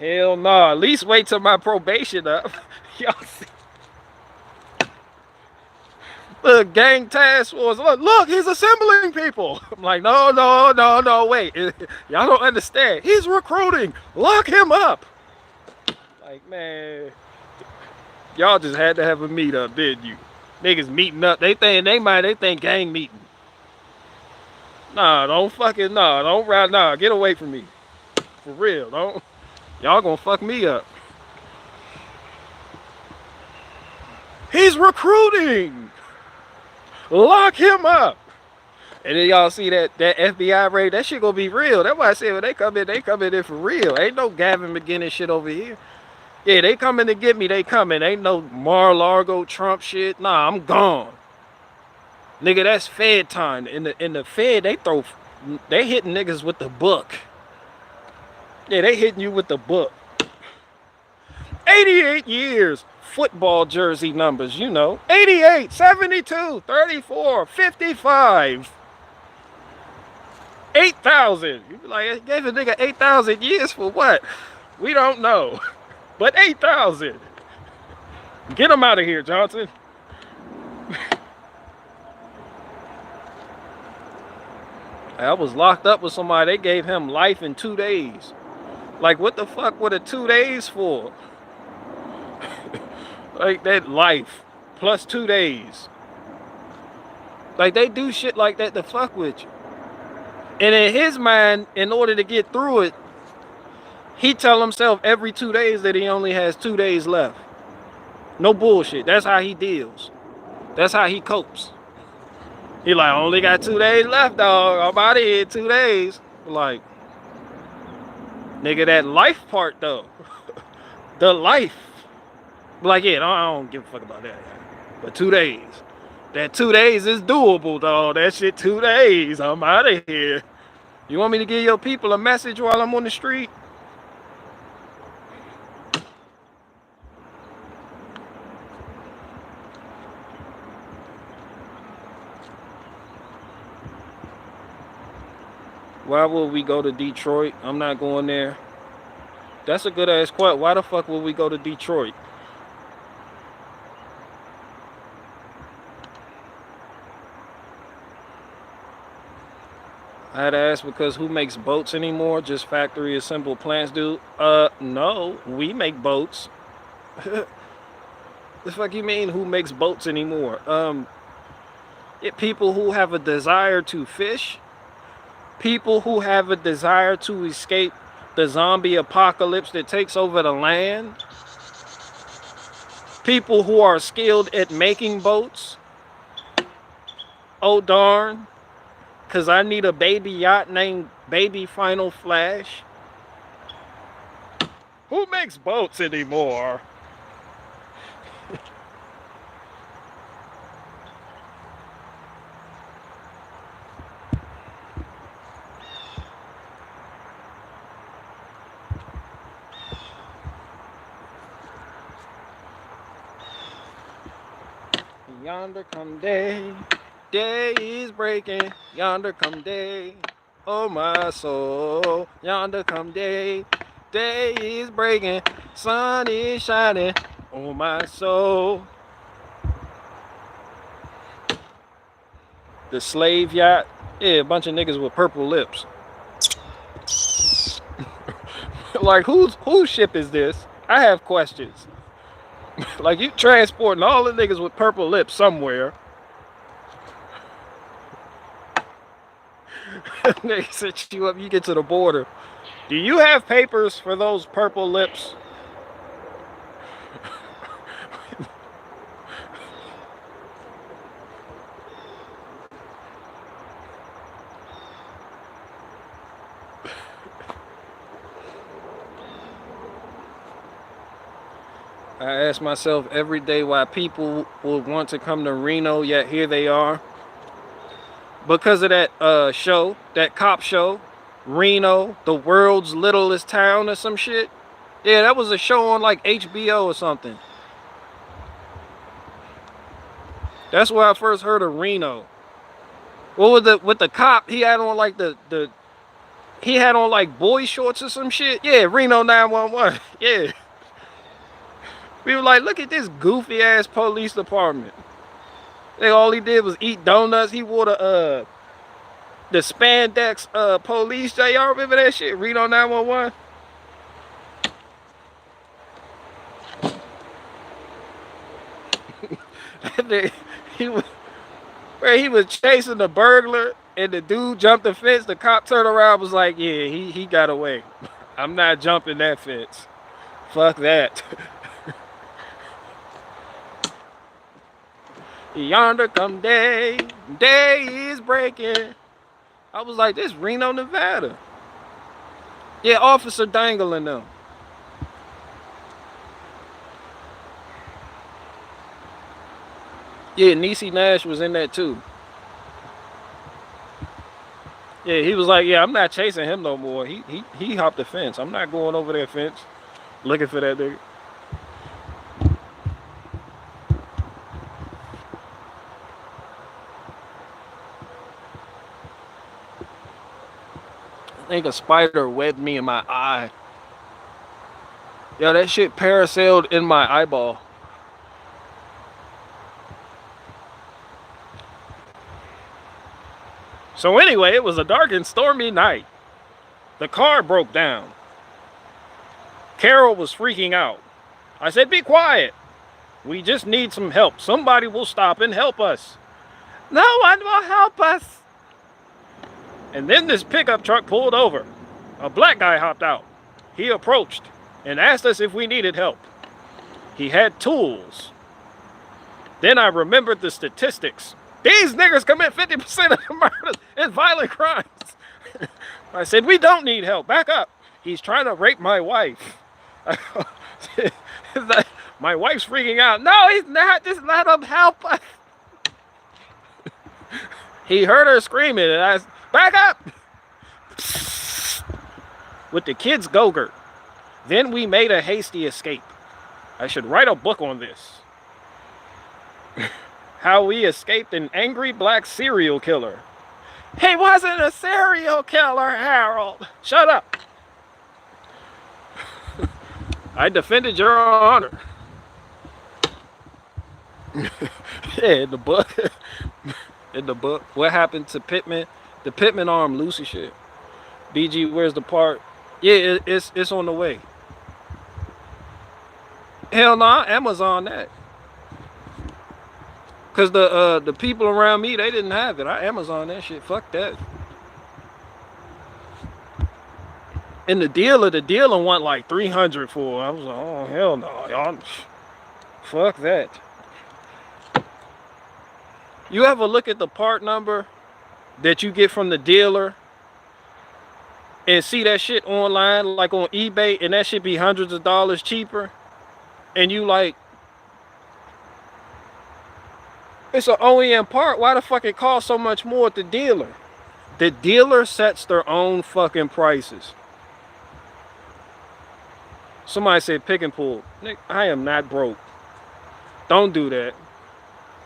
Hell nah. At least wait till my probation up. Y'all see. Look, gang task force. Look, he's assembling people. I'm like, no, wait. Y'all don't understand. He's recruiting. Lock him up. Like, man. Y'all just had to have a meetup, didn't you? Niggas meeting up. They think gang meeting. Nah, don't ride. Nah, get away from me. For real, don't. Y'all gonna fuck me up. He's recruiting. Lock him up. And then y'all see that FBI raid, that shit gonna be real. That's why I said when they come in for real. Ain't no Gavin McGinnis shit over here. Yeah, they coming to get me, they coming. Ain't no Mar-a-Lago Trump shit. Nah, I'm gone. Nigga, that's Fed time. In the Fed, they hitting niggas with the book. Yeah, they hitting you with the book. 88 years. Football jersey numbers, you know. 88, 72, 34, 55. 8,000. You be like, gave a nigga 8,000 years for what? We don't know. But 8,000. Get him out of here, Johnson. I was locked up with somebody. They gave him life in 2 days. Like, what the fuck were the 2 days for? Like, that life plus 2 days. Like, they do shit like that to fuck with you. And in his mind, in order to get through it, he tell himself every 2 days that he only has 2 days left. No bullshit. That's how he deals. That's how he copes. He like, I only got 2 days left, dog. I'm out of here 2 days. Like, nigga, that life part, though. The life. Like, yeah, I don't give a fuck about that. But 2 days. That 2 days is doable, dog. That shit 2 days. I'm out of here. You want me to give your people a message while I'm on the street? Why would we go to Detroit? I'm not going there. That's a good ass question. Why the fuck would we go to Detroit? I had to ask because who makes boats anymore? Just factory assembled plants do? No, we make boats. The fuck you mean who makes boats anymore? People who have a desire to fish. People who have a desire to escape the zombie apocalypse that takes over the land. People who are skilled at making boats. Oh darn. Because I need a baby yacht named Baby Final Flash. Who makes boats anymore? Yonder come day, day is breaking. Yonder come day, oh my soul. Yonder come day, Day is breaking, sun is shining on my soul. The slave yacht. Yeah, a bunch of niggas with purple lips. Like, whose ship is this? I have questions. Like, you transporting all the niggas with purple lips somewhere. They set you up, you get to the border. Do you have papers for those purple lips? I ask myself every day why people would want to come to Reno, yet here they are. Because of that show, that cop show, Reno, the world's littlest town or some shit. Yeah, that was a show on like HBO or something. That's where I first heard of Reno. What was with the cop? He had on like he had on like boy shorts or some shit. Yeah, Reno 911. Yeah. We were like, look at this goofy ass police department. All he did was eat donuts. He wore the spandex police. Y'all remember that shit? Reno 911. he was chasing the burglar, and the dude jumped the fence. The cop turned around, was like, yeah, he got away. I'm not jumping that fence. Fuck that. Yonder come day is breaking. I was like, this Reno, Nevada. Yeah, Officer Dangle and them. Yeah, Niecy Nash was in that too. Yeah, he was like, yeah, I'm not chasing him no more. He hopped the fence. I'm not going over that fence looking for that nigga. I think a spider webbed me in my eye. Yeah, that shit parasailed in my eyeball. So anyway, it was a dark and stormy night. The car broke down. Carol was freaking out. I said, be quiet. We just need some help. Somebody will stop and help us. No one will help us. And then this pickup truck pulled over. A black guy hopped out. He approached and asked us if we needed help. He had tools. Then I remembered the statistics. These niggers commit 50% of the murders and violent crimes. I said, we don't need help. Back up. He's trying to rape my wife. My wife's freaking out. No, he's not. Just let him help us. He heard her screaming, and I said, back up! With the kid's go-gurt. Then we made a hasty escape. I should write a book on this. How we escaped an angry black serial killer. He wasn't a serial killer, Harold. Shut up. I defended your honor. Yeah, in the book. In the book. What happened to Pitman? The Pitman Arm Lucy shit. BG, where's the part? Yeah, it's on the way. Hell nah, Amazon that. Cause the people around me, they didn't have it. I Amazon that shit. Fuck that. And the dealer want like 300 for it. I was like, oh hell no, y'all. Fuck that. You ever look at the part number that you get from the dealer and see that shit online, like on eBay, and that shit be hundreds of dollars cheaper, and you like, it's an OEM part, why the fuck it costs so much more at the dealer? The dealer sets their own fucking prices. Somebody said pick and pull. Nick, I am not broke. Don't do that.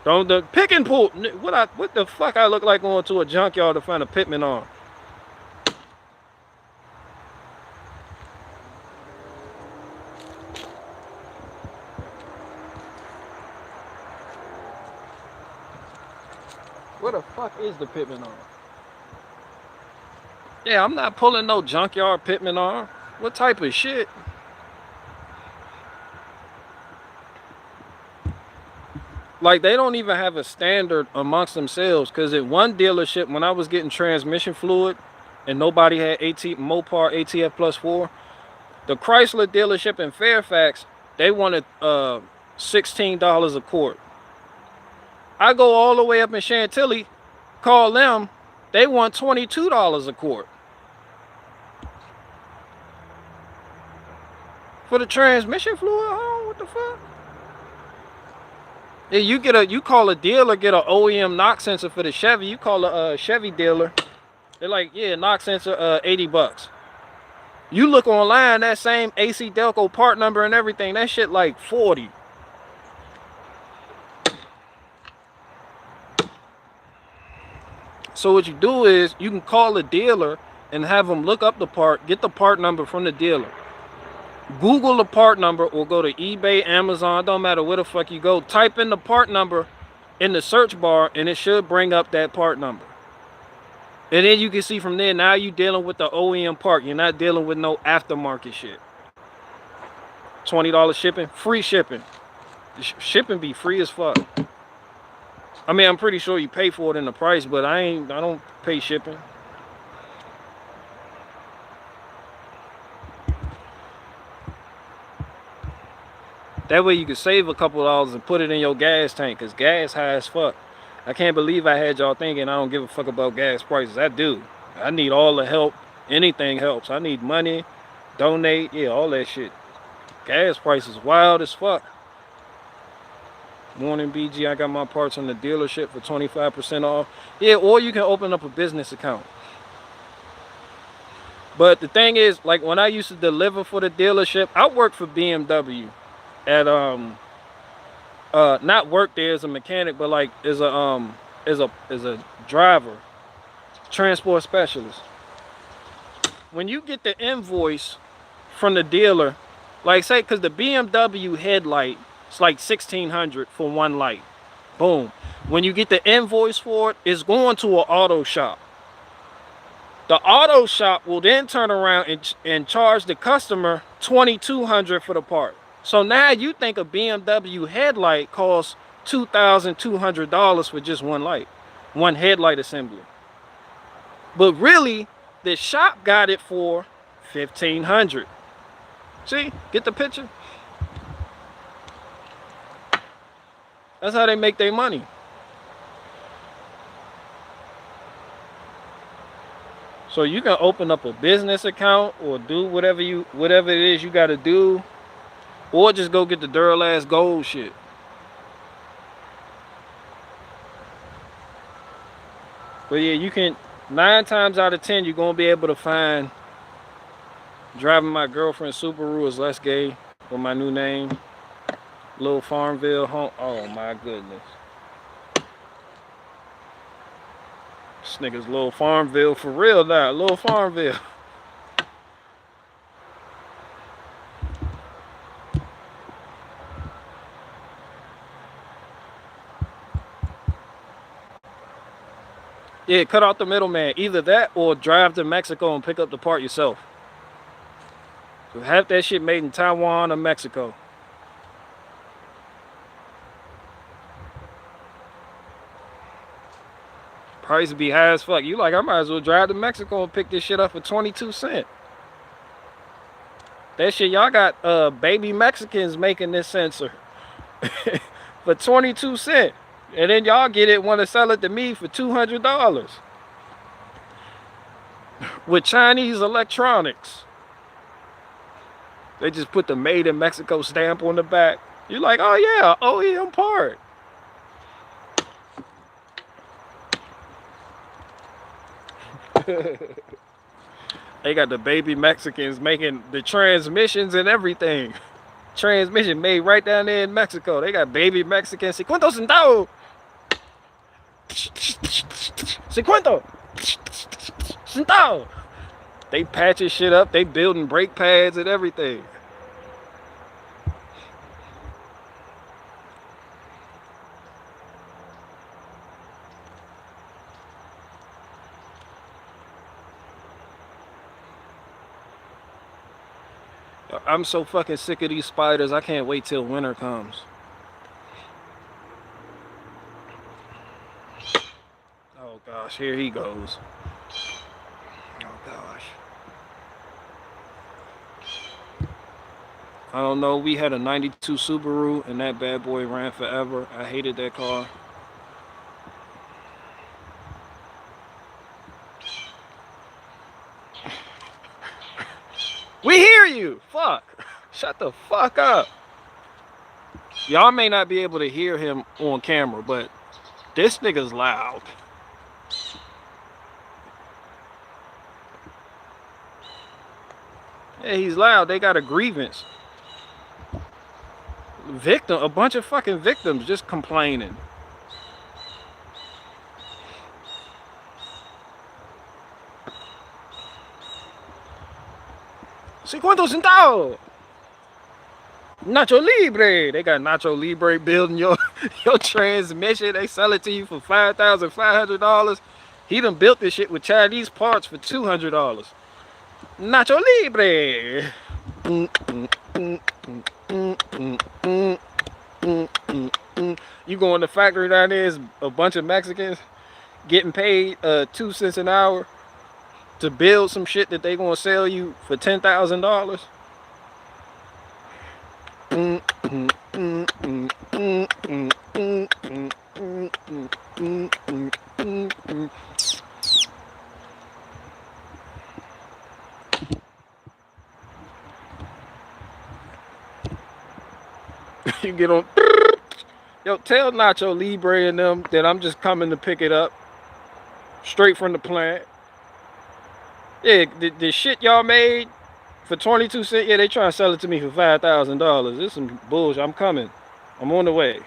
Don't do pick and pull. What the fuck I look like going to a junkyard to find a Pitman Arm? Where the fuck is the Pitman Arm? Yeah, I'm not pulling no junkyard Pitman Arm. What type of shit? Like, they don't even have a standard amongst themselves. Because at one dealership, when I was getting transmission fluid and nobody had Mopar ATF plus 4, the Chrysler dealership in Fairfax, they wanted $16 a quart. I go all the way up in Chantilly, call them, they want $22 a quart. For the transmission fluid? Oh, what the fuck? Yeah, you call a dealer, get an OEM knock sensor for the Chevy. You call a Chevy dealer, they're like, yeah, knock sensor, $80. You look online, that same AC Delco part number and everything, that shit like 40. So what you do is you can call a dealer and have them look up the part, get the part number from the dealer. Google the part number or go to eBay, Amazon, don't matter where the fuck you go. Type in the part number in the search bar and it should bring up that part number. And then you can see from there, now you're dealing with the OEM part. You're not dealing with no aftermarket shit. $20 shipping, free shipping. Shipping be free as fuck. I mean, I'm pretty sure you pay for it in the price, but I don't pay shipping. That way you can save a couple dollars and put it in your gas tank, because gas high as fuck. I can't believe I had y'all thinking I don't give a fuck about gas prices. I do. I need all the help. Anything helps. I need money, donate, yeah, all that shit. Gas prices wild as fuck. Morning BG, I got my parts on the dealership for 25% off. Yeah, or you can open up a business account. But the thing is, like when I used to deliver for the dealership, I worked for BMW at not work there as a mechanic, but like as a driver, transport specialist. When you get the invoice from the dealer, like say, because the BMW headlight, it's like $1,600 for one light. Boom. When you get the invoice for it, it's going to an auto shop. The auto shop will then turn around and charge the customer $2,200 for the part. So now you think a BMW headlight costs $2,200 for just one light, one headlight assembly. But really, the shop got it for $1,500. See, get the picture? That's how they make their money. So you can open up a business account or do whatever it is you got to do, or just go get the Duralast Gold shit. But yeah, you can, 9 times out of 10, you're gonna be able to find driving my girlfriend Subaru is less gay with my new name. Little Farmville home. Oh my goodness. This nigga's Little Farmville for real now. Little Farmville. Yeah, cut out the middleman. Either that or drive to Mexico and pick up the part yourself. So have that shit made in Taiwan or Mexico. Price be high as fuck. You like, I might as well drive to Mexico and pick this shit up for 22 cents. That shit, y'all got baby Mexicans making this sensor for 22 cents. And then y'all get it, want to sell it to me for $200. With Chinese electronics. They just put the made in Mexico stamp on the back. You're like, oh yeah, OEM part. They got the baby Mexicans making the transmissions and everything. Transmission made right down there in Mexico. They got baby Mexicans. ¿Cuánto centavo? ¿Cuánto? Centavo. They patching shit up. They building brake pads and everything. I'm so fucking sick of these spiders. I can't wait till winter comes. Oh gosh, here he goes. Oh gosh. I don't know. We had a 92 Subaru and that bad boy ran forever. I hated that car. We hear you! Fuck! Shut the fuck up. Y'all may not be able to hear him on camera, but this nigga's loud. Yeah, he's loud. They got a grievance. A bunch of fucking victims just complaining. $50 centavos. Nacho Libre. They got Nacho Libre building your transmission. They sell it to you for $5,500. He done built this shit with Chinese parts for $200. Nacho Libre. You go in the factory down there, is a bunch of Mexicans getting paid 2 cents an hour to build some shit that they gonna sell you for $10,000. You get on. Yo, tell Nacho Libre and them that I'm just coming to pick it up straight from the plant. Yeah, the shit y'all made for 22 cents, yeah, they trying to sell it to me for $5,000. This is some bullshit. I'm coming. I'm on the way.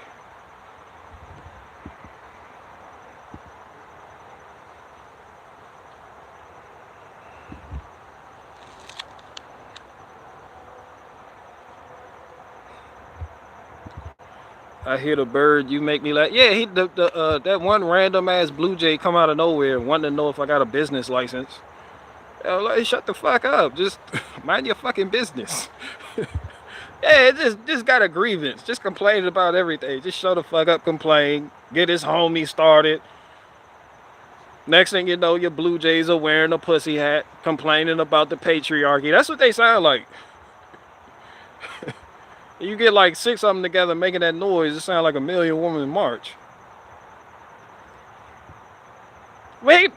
I hear the bird, you make me laugh. Yeah, that one random ass blue jay come out of nowhere wanting to know if I got a business license. Like, shut the fuck up. Just mind your fucking business. Yeah, just got a grievance. Just complaining about everything. Just shut the fuck up, complain. Get his homie started. Next thing you know, your Blue Jays are wearing a pussy hat, complaining about the patriarchy. That's what they sound like. You get like 6 of them together making that noise, it sounds like a million woman march. Wait,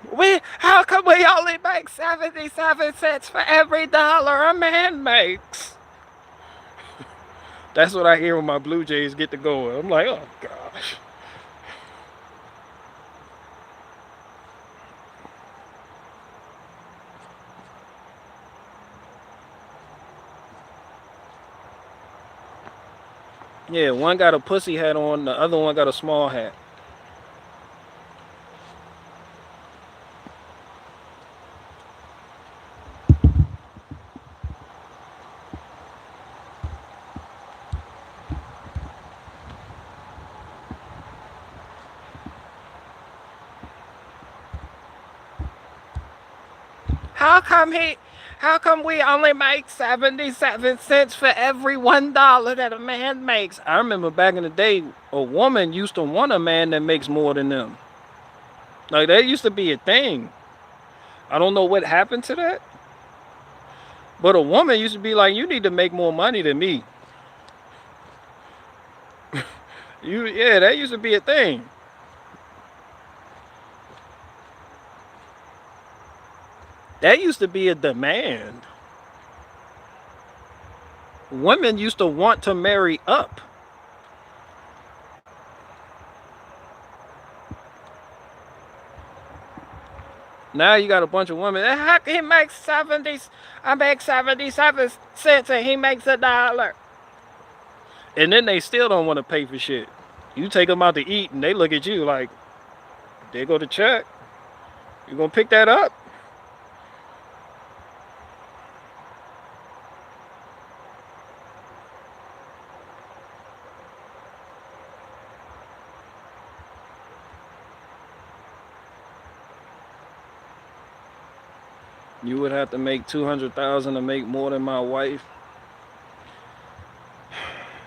how come we only make 77 cents for every dollar a man makes? That's what I hear when my Blue Jays get to going. I'm like, oh gosh. Yeah, one got a pussy hat on, the other one got a small hat. How come we only make 77 cents for every $1 that a man makes? I remember back in the day, a woman used to want a man that makes more than them. Like, that used to be a thing. I don't know what happened to that. But a woman used to be like, you need to make more money than me. Yeah, that used to be a thing. That used to be a demand. Women used to want to marry up. Now you got a bunch of women. He makes 70. I make 77 cents and he makes $1. And then they still don't want to pay for shit. You take them out to eat and they look at you like, they go to check. You gonna pick that up? You would have to make $200,000 to make more than my wife.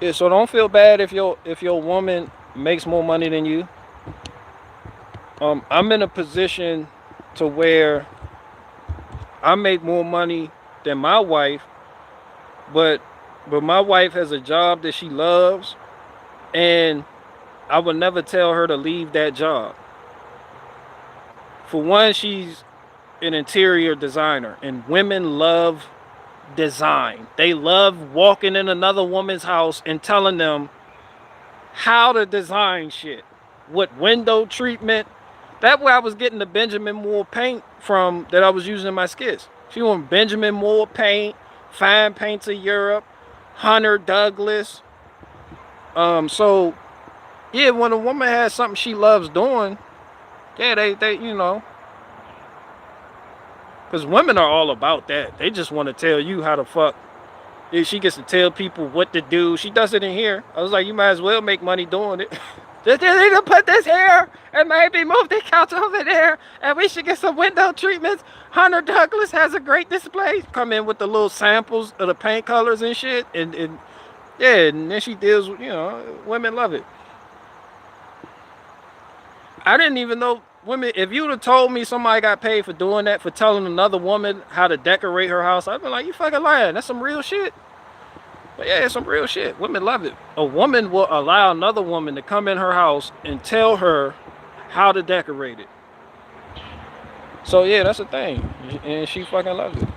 Yeah, so don't feel bad if your woman makes more money than you. I'm in a position to where I make more money than my wife, but my wife has a job that she loves, and I would never tell her to leave that job. For one, she's an interior designer, and women love design. They love walking in another woman's house and telling them how to design shit. What window treatment. That's where I was getting the Benjamin Moore paint from that I was using in my skits. She want Benjamin Moore paint, fine paints of Europe, Hunter Douglas. So yeah, when a woman has something she loves doing, yeah, they you know, because women are all about that. They just want to tell you how to fuck. She gets to tell people what to do. She does it in here. I was like, you might as well make money doing it. They need to put this here and maybe move the couch over there. And we should get some window treatments. Hunter Douglas has a great display. Come in with the little samples of the paint colors and shit. And yeah, and then she deals with, you know, women love it. I didn't even know women. If you would have told me somebody got paid for doing that, for telling another woman how to decorate her house, I'd be like, you fucking lying. That's some real shit. But yeah, it's some real shit. Women love it. A woman will allow another woman to come in her house and tell her how to decorate it. So yeah, that's the thing. And she fucking loves it.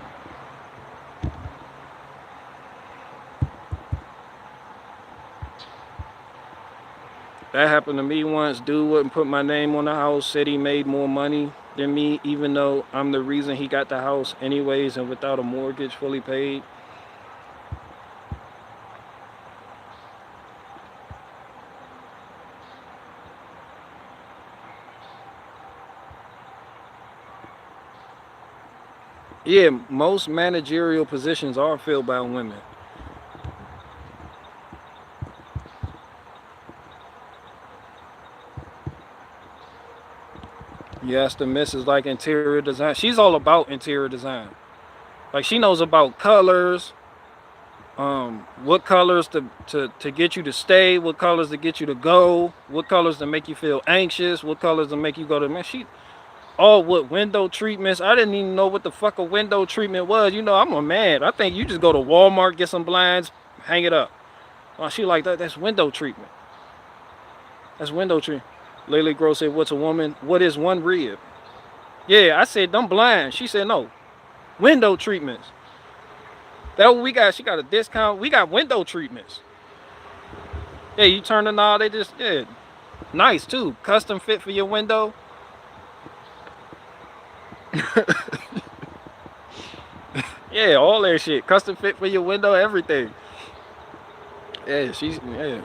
That happened to me once. Dude wouldn't put my name on the house, said he made more money than me, even though I'm the reason he got the house anyways and without a mortgage fully paid. Yeah, most managerial positions are filled by women. Yes, the missus like interior design. She's all about interior design. Like she knows about colors, what colors to get you to stay, what colors to get you to go, what colors to make you feel anxious, what colors to make you go to man. She all what window treatments. I didn't even know what the fuck a window treatment was. You know, I'm a man. I think you just go to Walmart, get some blinds, hang it up. Oh, she like that. That's window treatment. That's window treatment. Lily Gross said, "What's a woman? What is one rib?" Yeah, I said, "Them blinds." She said, "No, window treatments." That what we got. She got a discount. We got window treatments. Yeah, you turn the knob. They just yeah, nice too. Custom fit for your window. Yeah, all that shit. Custom fit for your window. Everything. Yeah, she's yeah.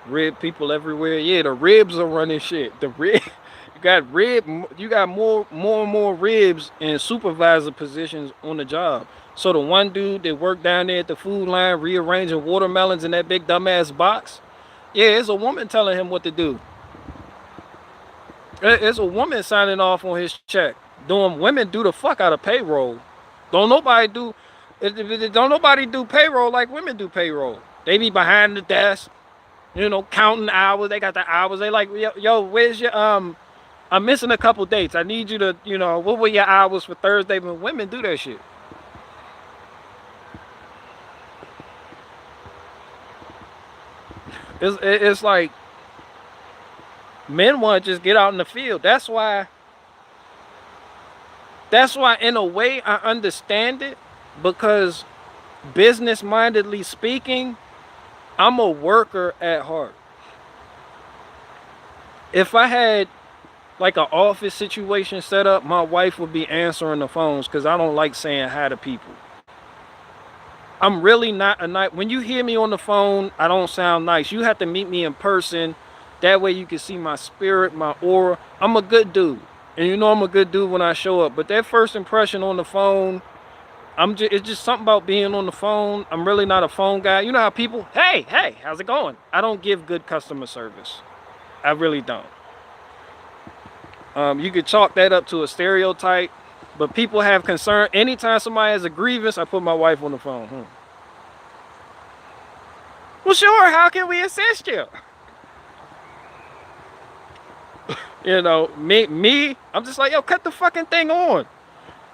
Rib people everywhere. Yeah, the ribs are running shit. The rib, you got more and more ribs in supervisor positions on the job. So the one dude that worked down there at the food line rearranging watermelons in that big dumbass box, yeah, it's a woman telling him what to do. It's a woman signing off on his check. Doing women do the fuck out of payroll. Don't nobody do, don't nobody do payroll like women do payroll. They be behind the desk, you know, counting hours. They got the hours. They like, yo, where's your I'm missing a couple dates. I need you to, you know, what were your hours for Thursday? But women do that shit. It's like men want to just get out in the field. That's why in a way I understand it, because business mindedly speaking, I'm a worker at heart. If I had like an office situation set up, my wife would be answering the phones because I don't like saying hi to people. I'm really not a night. When you hear me on the phone, I don't sound nice. You have to meet me in person. That way you can see my spirit, my aura. I'm a good dude. And you know I'm a good dude when I show up. But that first impression on the phone, it's just something about being on the phone. I'm really not a phone guy. You know how people, hey, how's it going? I don't give good customer service. I really don't. You could chalk that up to a stereotype, But people have concern. Anytime somebody has a grievance, I put my wife on the phone. Well, sure, how can we assist you? You know, I'm just like, yo, cut the fucking thing on.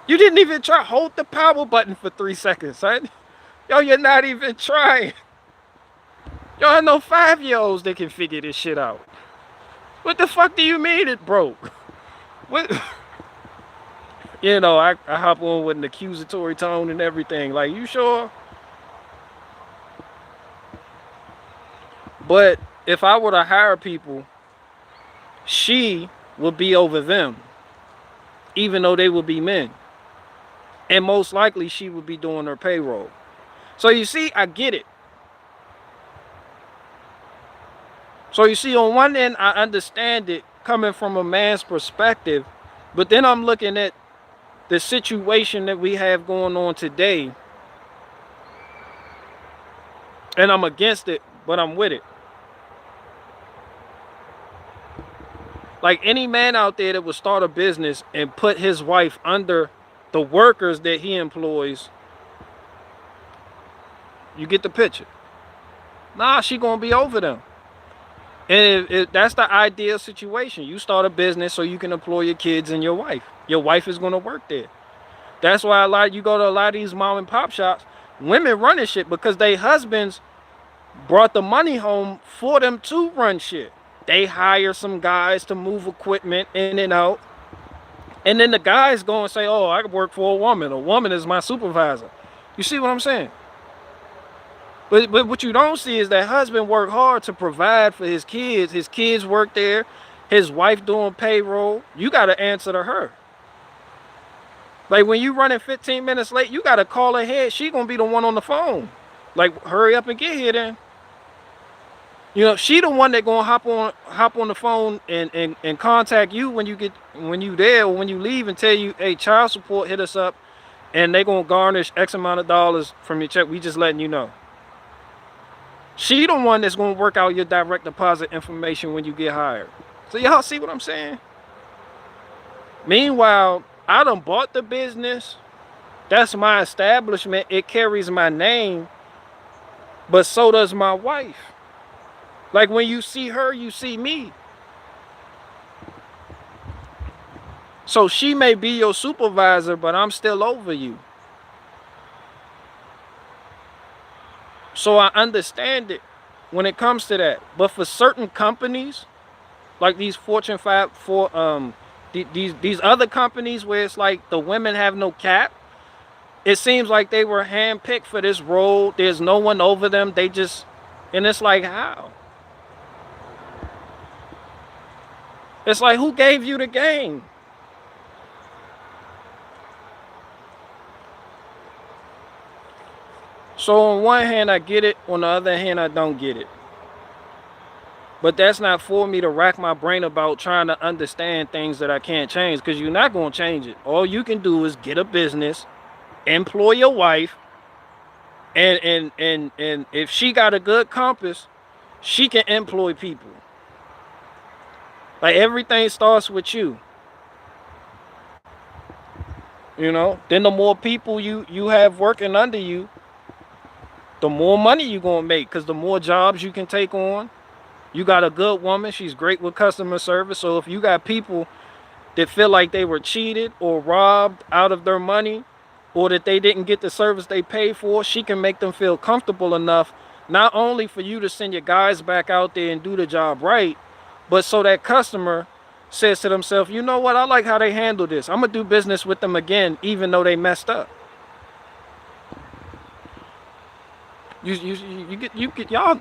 You didn't even try. Hold the power button for 3 seconds, right? Yo, you're not even trying. Yo, I know 5-year-olds that can figure this shit out. What the fuck do you mean it broke? What? You know, I hop on with an accusatory tone and everything. Like, you sure? But if I were to hire people, she would be over them, even though they would be men. And most likely she would be doing her payroll. So you see, I get it. So you see, on one end, I understand it coming from a man's perspective, but then I'm looking at the situation that we have going on today, and I'm against it, but I'm with it. Like any man out there that would start a business and put his wife under the workers that he employs, you get the picture. Nah, she gonna be over them. And if that's the ideal situation. You start a business so you can employ your kids and your wife. Your wife is gonna work there. That's why you go to a lot of these mom and pop shops, women running shit because their husbands brought the money home for them to run shit. They hire some guys to move equipment in and out. And then the guys go and say, oh, I work for a woman. A woman is my supervisor. You see what I'm saying? But what you don't see is that husband worked hard to provide for his kids. His kids work there. His wife doing payroll. You got to answer to her. Like when you running 15 minutes late, you got to call ahead. She going to be the one on the phone. Like, hurry up and get here then. You know, she the one that gonna hop on the phone and contact you when you there or when you leave and tell you, hey, child support hit us up and they gonna garnish X amount of dollars from your check. We just letting you know. She the one that's gonna work out your direct deposit information when you get hired. So y'all see what I'm saying? Meanwhile, I done bought the business. That's my establishment. It carries my name, but so does my wife. Like when you see her, you see me. So she may be your supervisor, but I'm still over you. So I understand it when it comes to that. But for certain companies, like these Fortune 5, these other companies where it's like the women have no cap, it seems like they were handpicked for this role. There's no one over them. They just, and it's like, how? It's like, who gave you the game? So on one hand, I get it. On the other hand, I don't get it. But that's not for me to rack my brain about trying to understand things that I can't change, because you're not going to change it. All you can do is get a business, employ your wife, and if she got a good compass, she can employ people. Like everything starts with you. You know, then the more people you have working under you, the more money you're going to make, because the more jobs you can take on. You got a good woman. She's great with customer service. So if you got people that feel like they were cheated or robbed out of their money, or that they didn't get the service they paid for, she can make them feel comfortable enough, not only for you to send your guys back out there and do the job right, but so that customer says to themselves, you know what, I like how they handle this. I'm going to do business with them again, even though they messed up. You get y'all.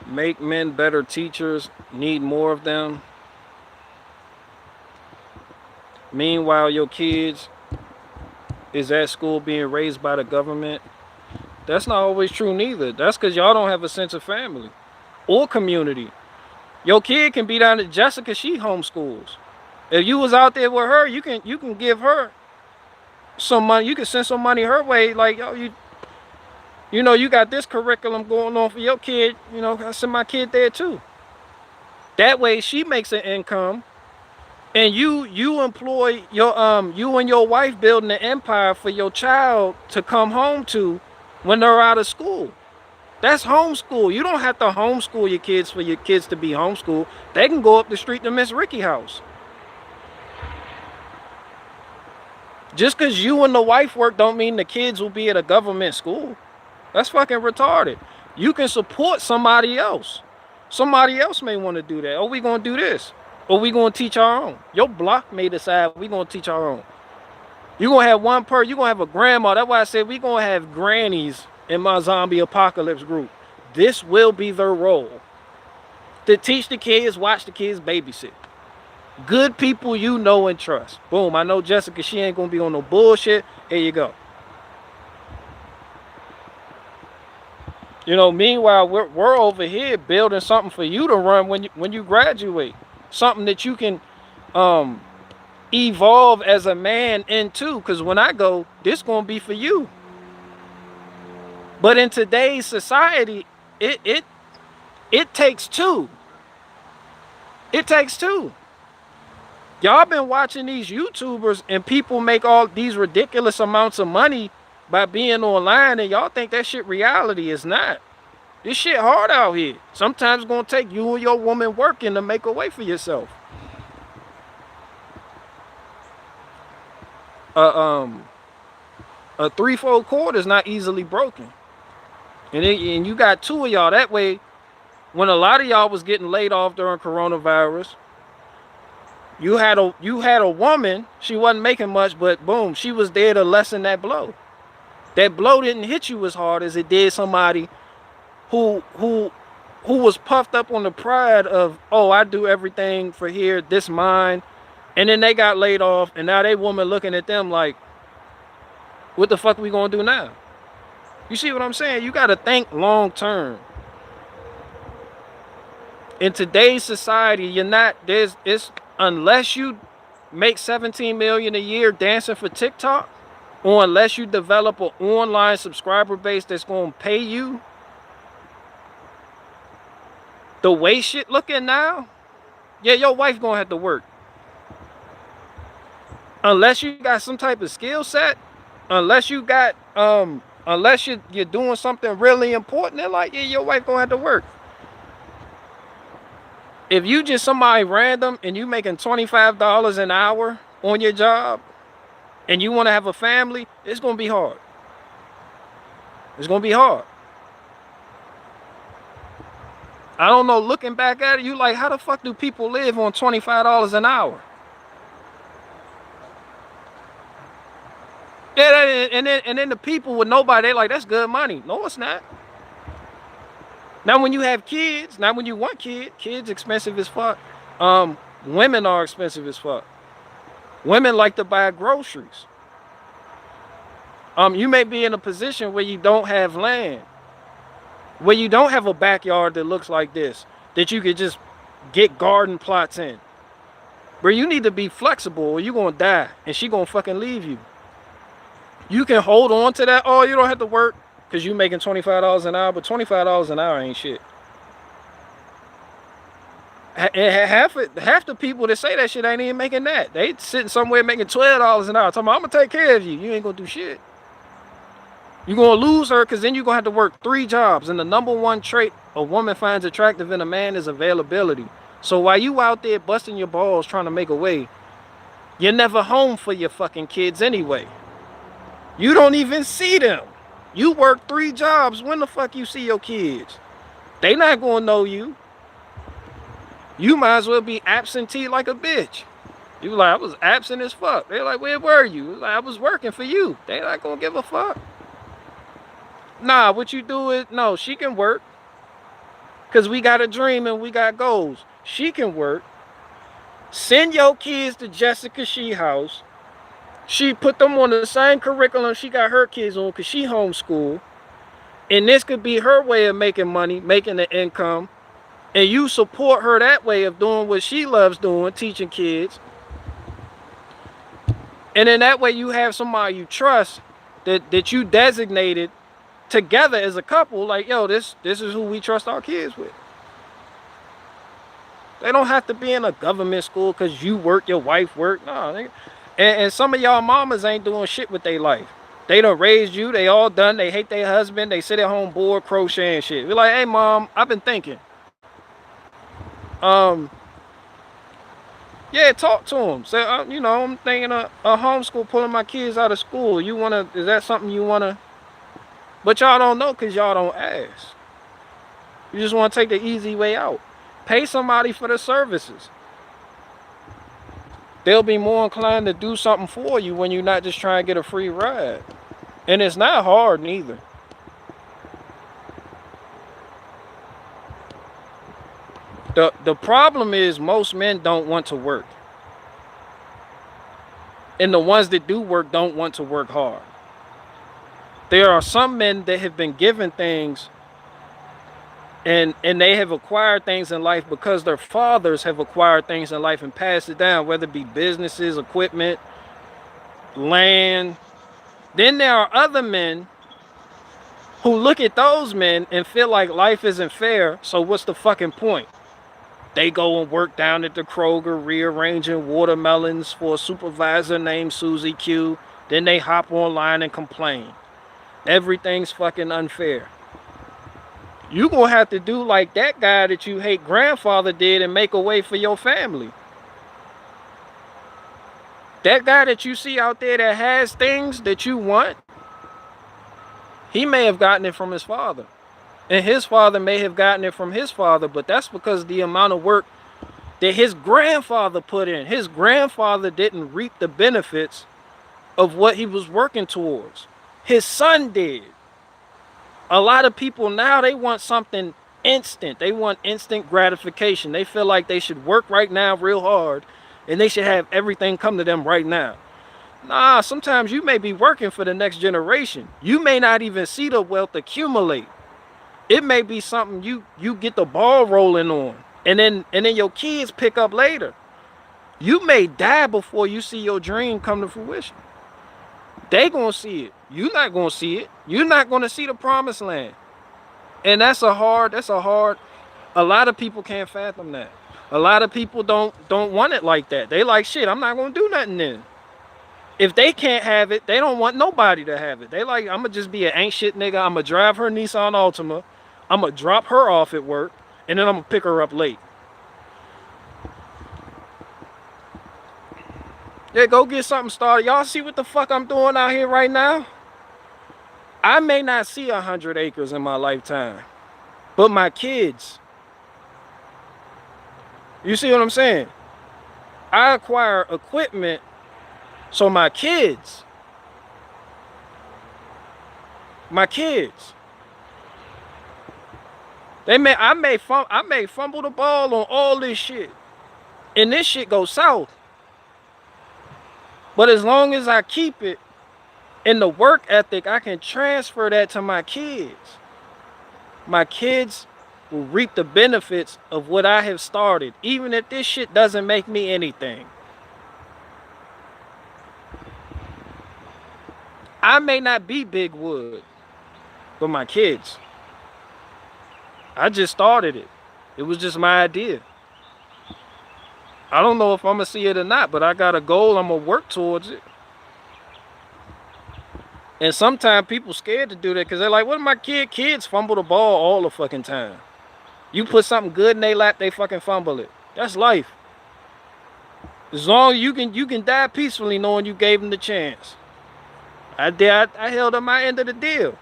Make men better teachers, need more of them. Meanwhile, your kids is at school being raised by the government. That's not always true neither. That's because y'all don't have a sense of family or community. Your kid can be down at Jessica, she homeschools. If you was out there with her, you can give her some money. You can send some money her way. Like, yo, you know, you got this curriculum going on for your kid. You know, I send my kid there too. That way she makes an income, and you employ your you and your wife building an empire for your child to come home to when they're out of school. That's homeschool. You don't have to homeschool your kids for your kids to be homeschooled. They can go up the street to Miss Ricky house. Just because you and the wife work don't mean the kids will be at a government school. That's fucking retarded. You can support somebody else. Somebody else may want to do that. Oh, we gonna do this. Or we gonna teach our own. Your block may decide we gonna teach our own. You gonna have one per. You gonna have a grandma. That's why I said we gonna have grannies in my zombie apocalypse group. This will be their role. To teach the kids, watch the kids, babysit. Good people you know and trust. Boom. I know Jessica, she ain't gonna be on no bullshit. Here you go. You know, meanwhile, we're over here building something for you to run when you graduate. Something that you can evolve as a man into. Because when I go, this gonna be for you. But in today's society, it takes two. It takes two. Y'all been watching these YouTubers and people make all these ridiculous amounts of money by being online, and y'all think that shit reality. Is not. This shit hard out here. Sometimes it's gonna take you and your woman working to make a way for yourself. A threefold cord is not easily broken. And you got two of y'all. That way, when a lot of y'all was getting laid off during coronavirus, you had a woman. She wasn't making much, but boom, she was there to lessen that blow. That blow didn't hit you as hard as it did somebody who was puffed up on the pride of, oh, I do everything for here, this mine, and then they got laid off, and now they woman looking at them like, what the fuck we gonna do now? You see what I'm saying? You gotta think long term. In today's society, unless you make 17 million a year dancing for TikTok, or unless you develop an online subscriber base that's gonna pay you the way shit looking now, yeah, your wife gonna have to work. Unless you got some type of skill set, unless you got unless you're doing something really important, they're like, yeah, your wife gonna have to work. If you just somebody random and you making $25 an hour on your job and you want to have a family, it's gonna be hard. It's gonna be hard. I don't know, looking back at it, you like, how the fuck do people live on $25 an hour? Yeah, and then the people with nobody, they like, that's good money. No, it's not. Now when you have kids, now when you want kids expensive as fuck. Women are expensive as fuck. Women like to buy groceries. You may be in a position where you don't have land, where you don't have a backyard that looks like this, that you could just get garden plots in. Where you need to be flexible or you're gonna die and she gonna fucking leave you. You can hold on to that. Oh, you don't have to work because you making $25 an hour, but $25 an hour ain't shit. Half the people that say that shit ain't even making that. They sitting somewhere making $12 an hour. Talking about, I'm gonna take care of you. You ain't gonna do shit. You're gonna lose her because then you're gonna have to work 3 jobs. And the number one trait a woman finds attractive in a man is availability. So while you out there busting your balls trying to make a way, you're never home for your fucking kids anyway. You don't even see them. You work 3 jobs. When the fuck you see your kids? They not gonna know you. You might as well be absentee like a bitch. You like, I was absent as fuck. They're like, where were you? Like, I was working for you. They not gonna give a fuck. Nah, what you do is, no, she can work. Because we got a dream and we got goals. She can work. Send your kids to Jessica She house. She put them on the same curriculum she got her kids on because she homeschooled. And this could be her way of making money, making an income. And you support her that way of doing what she loves doing, teaching kids. And then that way you have somebody you trust that you designated together as a couple, like, yo, this is who we trust our kids with. They don't have to be in a government school because you work, your wife work. No, and some of y'all mamas ain't doing shit with their life. They done raised you, they all done, they hate their husband, they sit at home bored, crocheting shit. We're like, hey mom, I've been thinking. Yeah, talk to them. Say, I'm thinking of a homeschool, pulling my kids out of school. Is that something you wanna? But y'all don't know because y'all don't ask. You just want to take the easy way out. Pay somebody for the services. They'll be more inclined to do something for you when you're not just trying to get a free ride. And it's not hard neither. The problem is most men don't want to work. And the ones that do work don't want to work hard. There are some men that have been given things and they have acquired things in life because their fathers have acquired things in life and passed it down, whether it be businesses, equipment, land. Then there are other men who look at those men and feel like life isn't fair, so what's the fucking point? They go and work down at the Kroger rearranging watermelons for a supervisor named Susie Q. Then they hop online and complain. Everything's fucking unfair. You gonna have to do like that guy that you hate grandfather did and make a way for your family. That guy that you see out there that has things that you want, he may have gotten it from his father. And his father may have gotten it from his father, but that's because the amount of work that his grandfather put in. His grandfather didn't reap the benefits of what he was working towards. His son did. A lot of people now, they want something instant. They want instant gratification. They feel like they should work right now real hard and they should have everything come to them right now. Nah, sometimes you may be working for the next generation. You may not even see the wealth accumulate. It may be something you get the ball rolling on, and then your kids pick up later. You may die before you see your dream come to fruition. They gonna see it. You're not gonna see it. You're not gonna see the promised land. And that's a hard, a lot of people can't fathom that. A lot of people don't want it like that. They like, shit, I'm not gonna do nothing then. If they can't have it, they don't want nobody to have it. They like, I'm gonna just be an ain't shit nigga. I'm gonna drive her Nissan Altima. I'm gonna drop her off at work, and then I'm gonna pick her up late. Yeah, go get something started. Y'all see what the fuck I'm doing out here right now? I may not see 100 acres in my lifetime, but my kids. You see what I'm saying? I acquire equipment so my kids. I may fumble the ball on all this shit, and this shit goes south. But as long as I keep it in the work ethic, I can transfer that to my kids. My kids will reap the benefits of what I have started, even if this shit doesn't make me anything. I may not be big wood, but my kids. I just started it. It was just my idea. I don't know if I'm going to see it or not, but I got a goal. I'm going to work towards it. And sometimes people scared to do that because they're like, what if my kids fumble the ball all the fucking time? You put something good in their lap, they fucking fumble it. That's life. As long as you can die peacefully knowing you gave them the chance. I held up my end of the deal.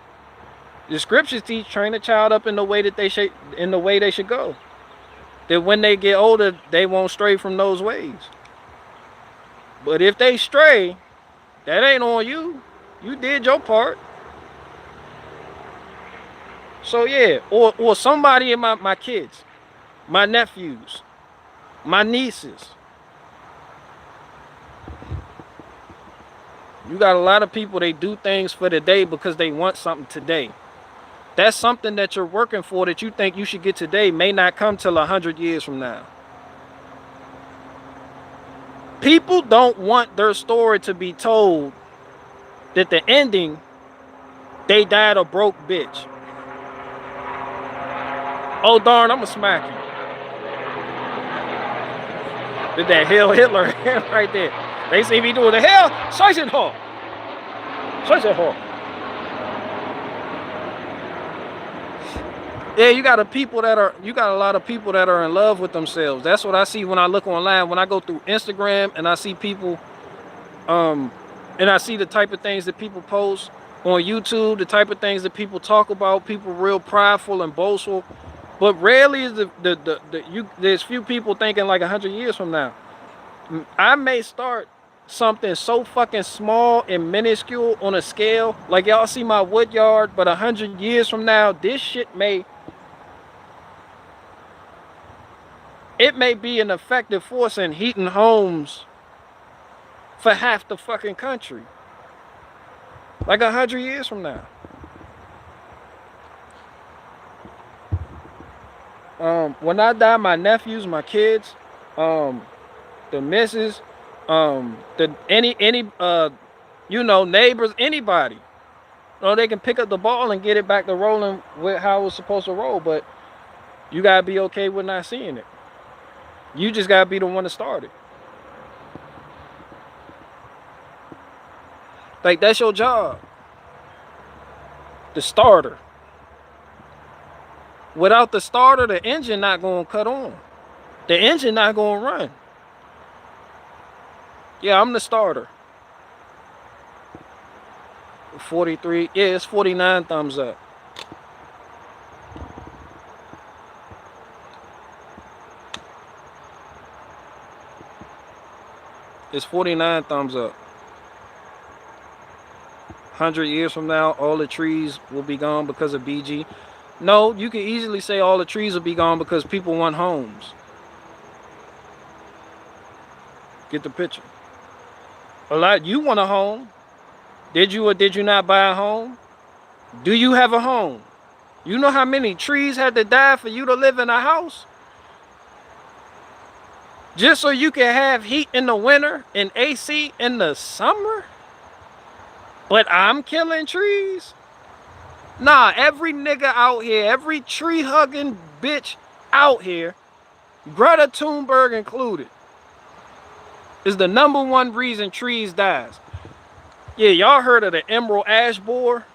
The scriptures teach, train a child up in the way that they should go. That when they get older, they won't stray from those ways. But if they stray, that ain't on you. You did your part. So yeah, or somebody in my kids, my nephews, my nieces. You got a lot of people, they do things for the day because they want something today. That's something that you're working for that you think you should get today may not come till 100 years from now. People don't want their story to be told that the ending, they died a broke bitch. Oh darn, I'ma smack you. Did that Hail Hitler right there. They see me doing the hell, Scheißenhall. Scheißenhall. Yeah, you got a lot of people that are in love with themselves. That's what I see when I look online. When I go through Instagram and I see people, and I see the type of things that people post on YouTube, the type of things that people talk about, people real prideful and boastful. But rarely is there's few people thinking like 100 years from now. I may start something so fucking small and minuscule on a scale, like y'all see my wood yard, but 100 years from now, this shit may be an effective force in heating homes for half the fucking country. Like 100 years from now. When I die, my nephews, my kids, the missus, any neighbors, anybody, they can pick up the ball and get it back to rolling with how it was supposed to roll. But you gotta be okay with not seeing it. You just gotta be the one to start it. Like, that's your job. The starter. Without the starter, the engine not gonna cut on. The engine not gonna run. Yeah, I'm the starter. 43. Yeah, it's 49 thumbs up. It's 49 thumbs up. 100 years from now, all the trees will be gone because of BG. No, you can easily say all the trees will be gone because people want homes. Get the picture. You want a home. Did you or did you not buy a home? Do you have a home? You know how many trees had to die for you to live in a house? Just so you can have heat in the winter and AC in the summer? But I'm killing trees? Nah, every nigga out here, every tree hugging bitch out here, Greta Thunberg included, is the #1 reason trees dies. Yeah, y'all heard of the emerald ash borer?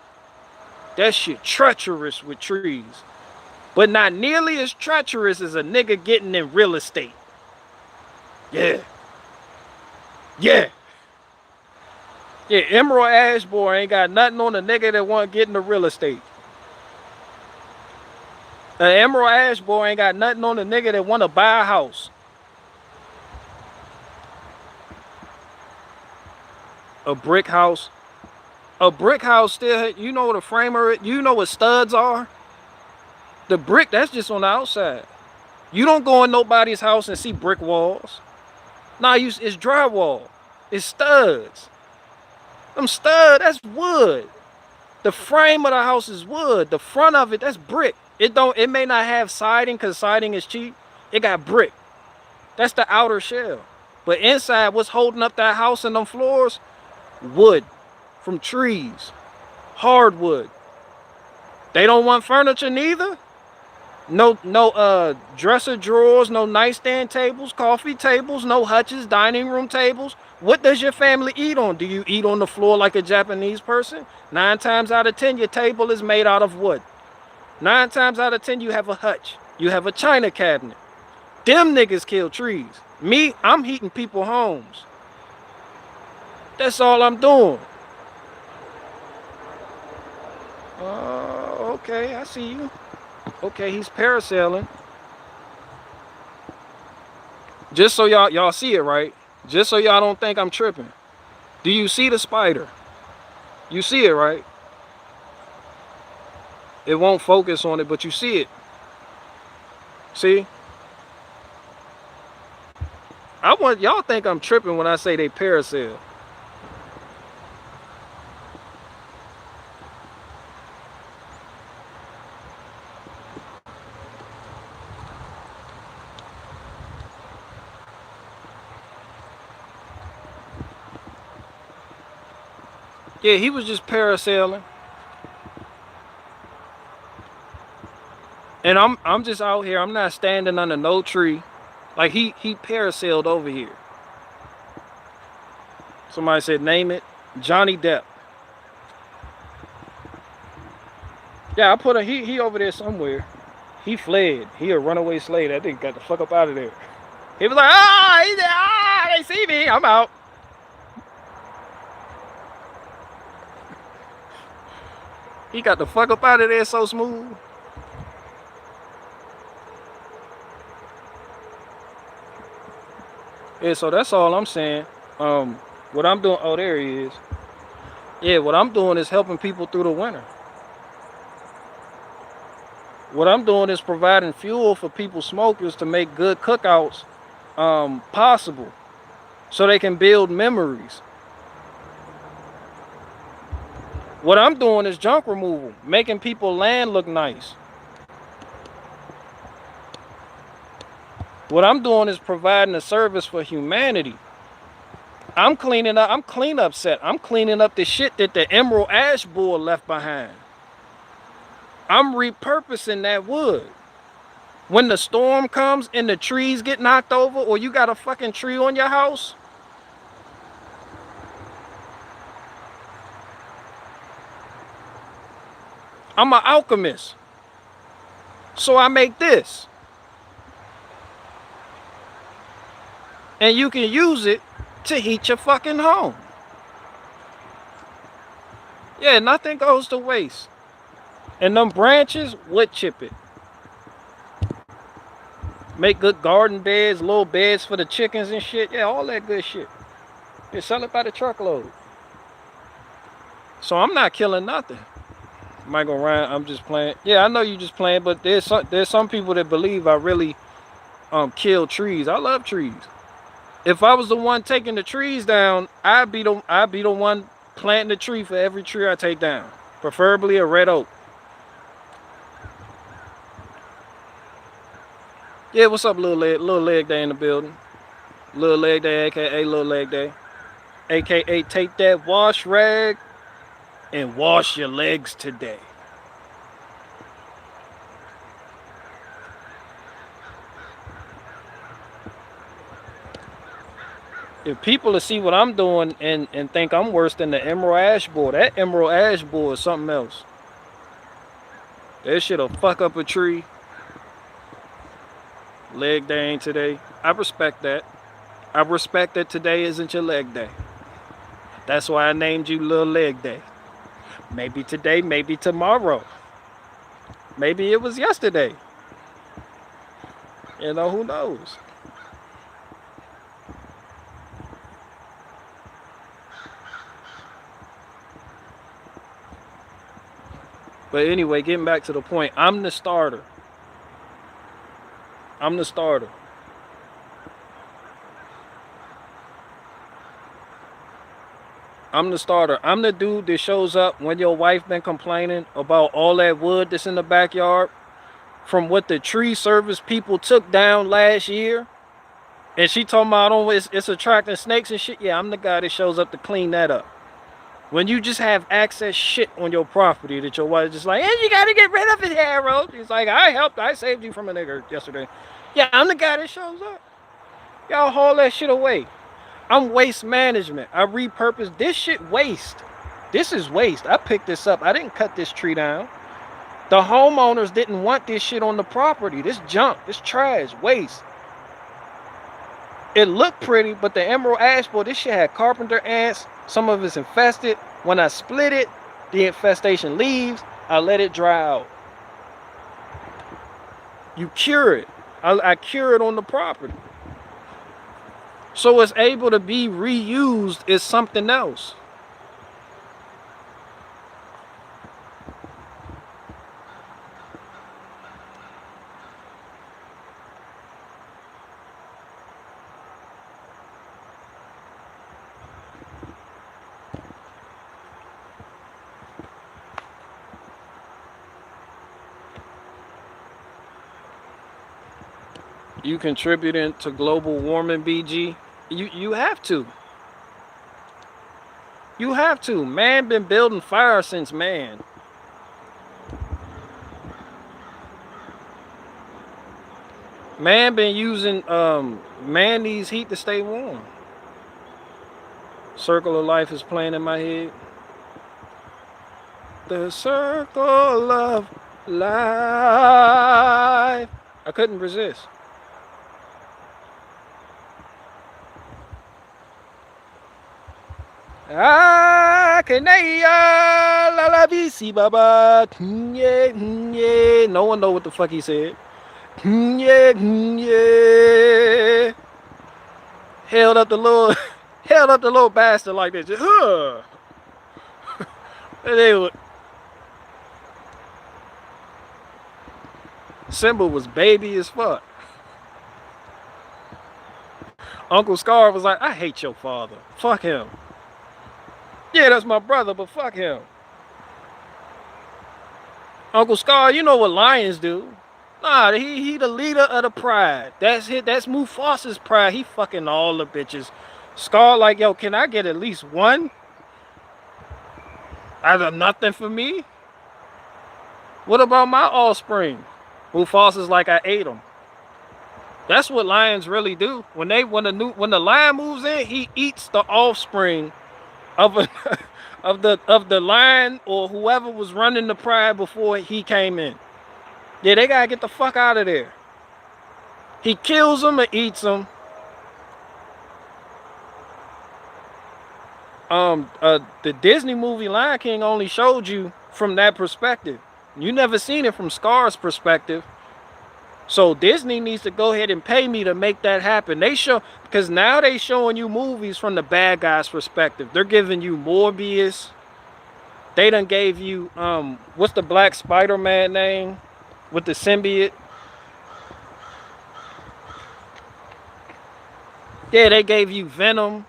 That shit treacherous with trees. But not nearly as treacherous as a nigga getting in real estate. Yeah. Yeah. Yeah, emerald ash borer ain't got nothing on the nigga that want to get into real estate. An emerald ash borer ain't got nothing on the nigga that want to buy a house. A brick house. A brick house still, you know what a framer, you know what studs are? The brick, that's just on the outside. You don't go in nobody's house and see brick walls. Nah, it's drywall. It's studs. Them stud, that's wood. The frame of the house is wood. The front of it, that's brick. It may not have siding because siding is cheap. It got brick. That's the outer shell. But inside, what's holding up that house and them floors? Wood from trees. Hardwood. They don't want furniture neither. No dresser drawers, no nightstand tables, coffee tables, no hutches, dining room tables. What does your family eat on? Do you eat on the floor like a Japanese person? 9 times out of 10, your table is made out of wood. 9 times out of 10, you have a hutch. You have a china cabinet. Them niggas kill trees. Me, I'm heating people homes. That's all I'm doing. Okay, I see you. Okay, he's parasailing. Just so y'all see it, right? Just so y'all don't think I'm tripping. Do you see the spider? You see it, right? It won't focus on it, but you see it. See? Y'all think I'm tripping when I say they parasail. Yeah, he was just parasailing. And I'm just out here. I'm not standing under no tree. Like he parasailed over here. Somebody said name it. Johnny Depp. Yeah, I put a he over there somewhere. He fled. He a runaway slave. That nigga got the fuck up out of there. He was like, they see me. I'm out. He got the fuck up out of there so smooth. Yeah, so that's all I'm saying. What I'm doing, oh, there he is. Yeah, what I'm doing is helping people through the winter. What I'm doing is providing fuel for people smokers to make good cookouts possible so they can build memories. What I'm doing is junk removal, making people's land look nice. What I'm doing is providing a service for humanity. I'm cleaning up, I'm cleanup set. I'm cleaning up the shit that the emerald ash borer left behind. I'm repurposing that wood. When the storm comes and the trees get knocked over, or you got a fucking tree on your house, I'm an alchemist. So I make this. And you can use it to heat your fucking home. Yeah, nothing goes to waste. And them branches, wood chip it. Make good garden beds, little beds for the chickens and shit. Yeah, all that good shit. They sell it by the truckload. So I'm not killing nothing. Michael Ryan, I'm just playing. Yeah, I know you just playing, but there's some people that believe I really kill trees. I love trees. If I was the one taking the trees down, I'd be the one planting the tree for every tree I take down. Preferably a red oak. Yeah, what's up, little leg day in the building? Little leg day, aka little leg day. AKA take that wash rag and wash your legs today. If people will see what I'm doing and think I'm worse than the emerald ash borer, that emerald ash borer is something else. That shit'll fuck up a tree. Leg day ain't today. I respect that. I respect that today isn't your leg day. That's why I named you Little Leg Day. Maybe today, maybe tomorrow. Maybe it was yesterday. You know, who knows? But anyway, getting back to the point, I'm the starter. I'm the starter. I'm the starter. I'm the dude that shows up when your wife been complaining about all that wood that's in the backyard from what the tree service people took down last year. And she told me, it's attracting snakes and shit. Yeah, I'm the guy that shows up to clean that up. When you just have access shit on your property that your wife is just like, hey, you gotta get rid of it, Harold. He's like, I saved you from a nigger yesterday. Yeah, I'm the guy that shows up. Y'all haul that shit away. I'm waste management. I repurpose this shit waste. This is waste. I picked this up. I didn't cut this tree down. The homeowners didn't want this shit on the property. This junk, this trash, waste. It looked pretty, but the emerald ash borer, this shit had carpenter ants. Some of it's infested. When I split it, the infestation leaves. I let it dry out. You cure it. I cure it on the property. So it's able to be reused as something else. You contributing to global warming, BG? You have to. You have to. Man been building fire since man. Man been using man needs heat to stay warm. Circle of Life is playing in my head. The circle of life. I couldn't resist. Ah, Kanaya, la la bisi baba, yeah, yeah. No one know what the fuck he said. Yeah, yeah. Held up the little, held up the little bastard like this. Just, and they would. Simba was baby as fuck. Uncle Scar was like, I hate your father. Fuck him. Yeah, that's my brother, but fuck him. Uncle Scar, you know what lions do. Nah, he the leader of the pride. That's it. That's Mufasa's pride. He fucking all the bitches. Scar like, yo, can I get at least one? Out of nothing for me? What about my offspring? Mufasa's like, I ate them. That's what lions really do. When the lion moves in, he eats the offspring of a of the lion or whoever was running the pride before he came in. Yeah, they gotta get the fuck out of there. He kills them and eats them. The Disney movie Lion King only showed you from that perspective. You never seen it from Scar's perspective. So Disney needs to go ahead and pay me to make that happen. Because now they showing you movies from the bad guy's perspective. They're giving you Morbius. They done gave you, what's the black Spider-Man name? With the symbiote. Yeah, they gave you Venom.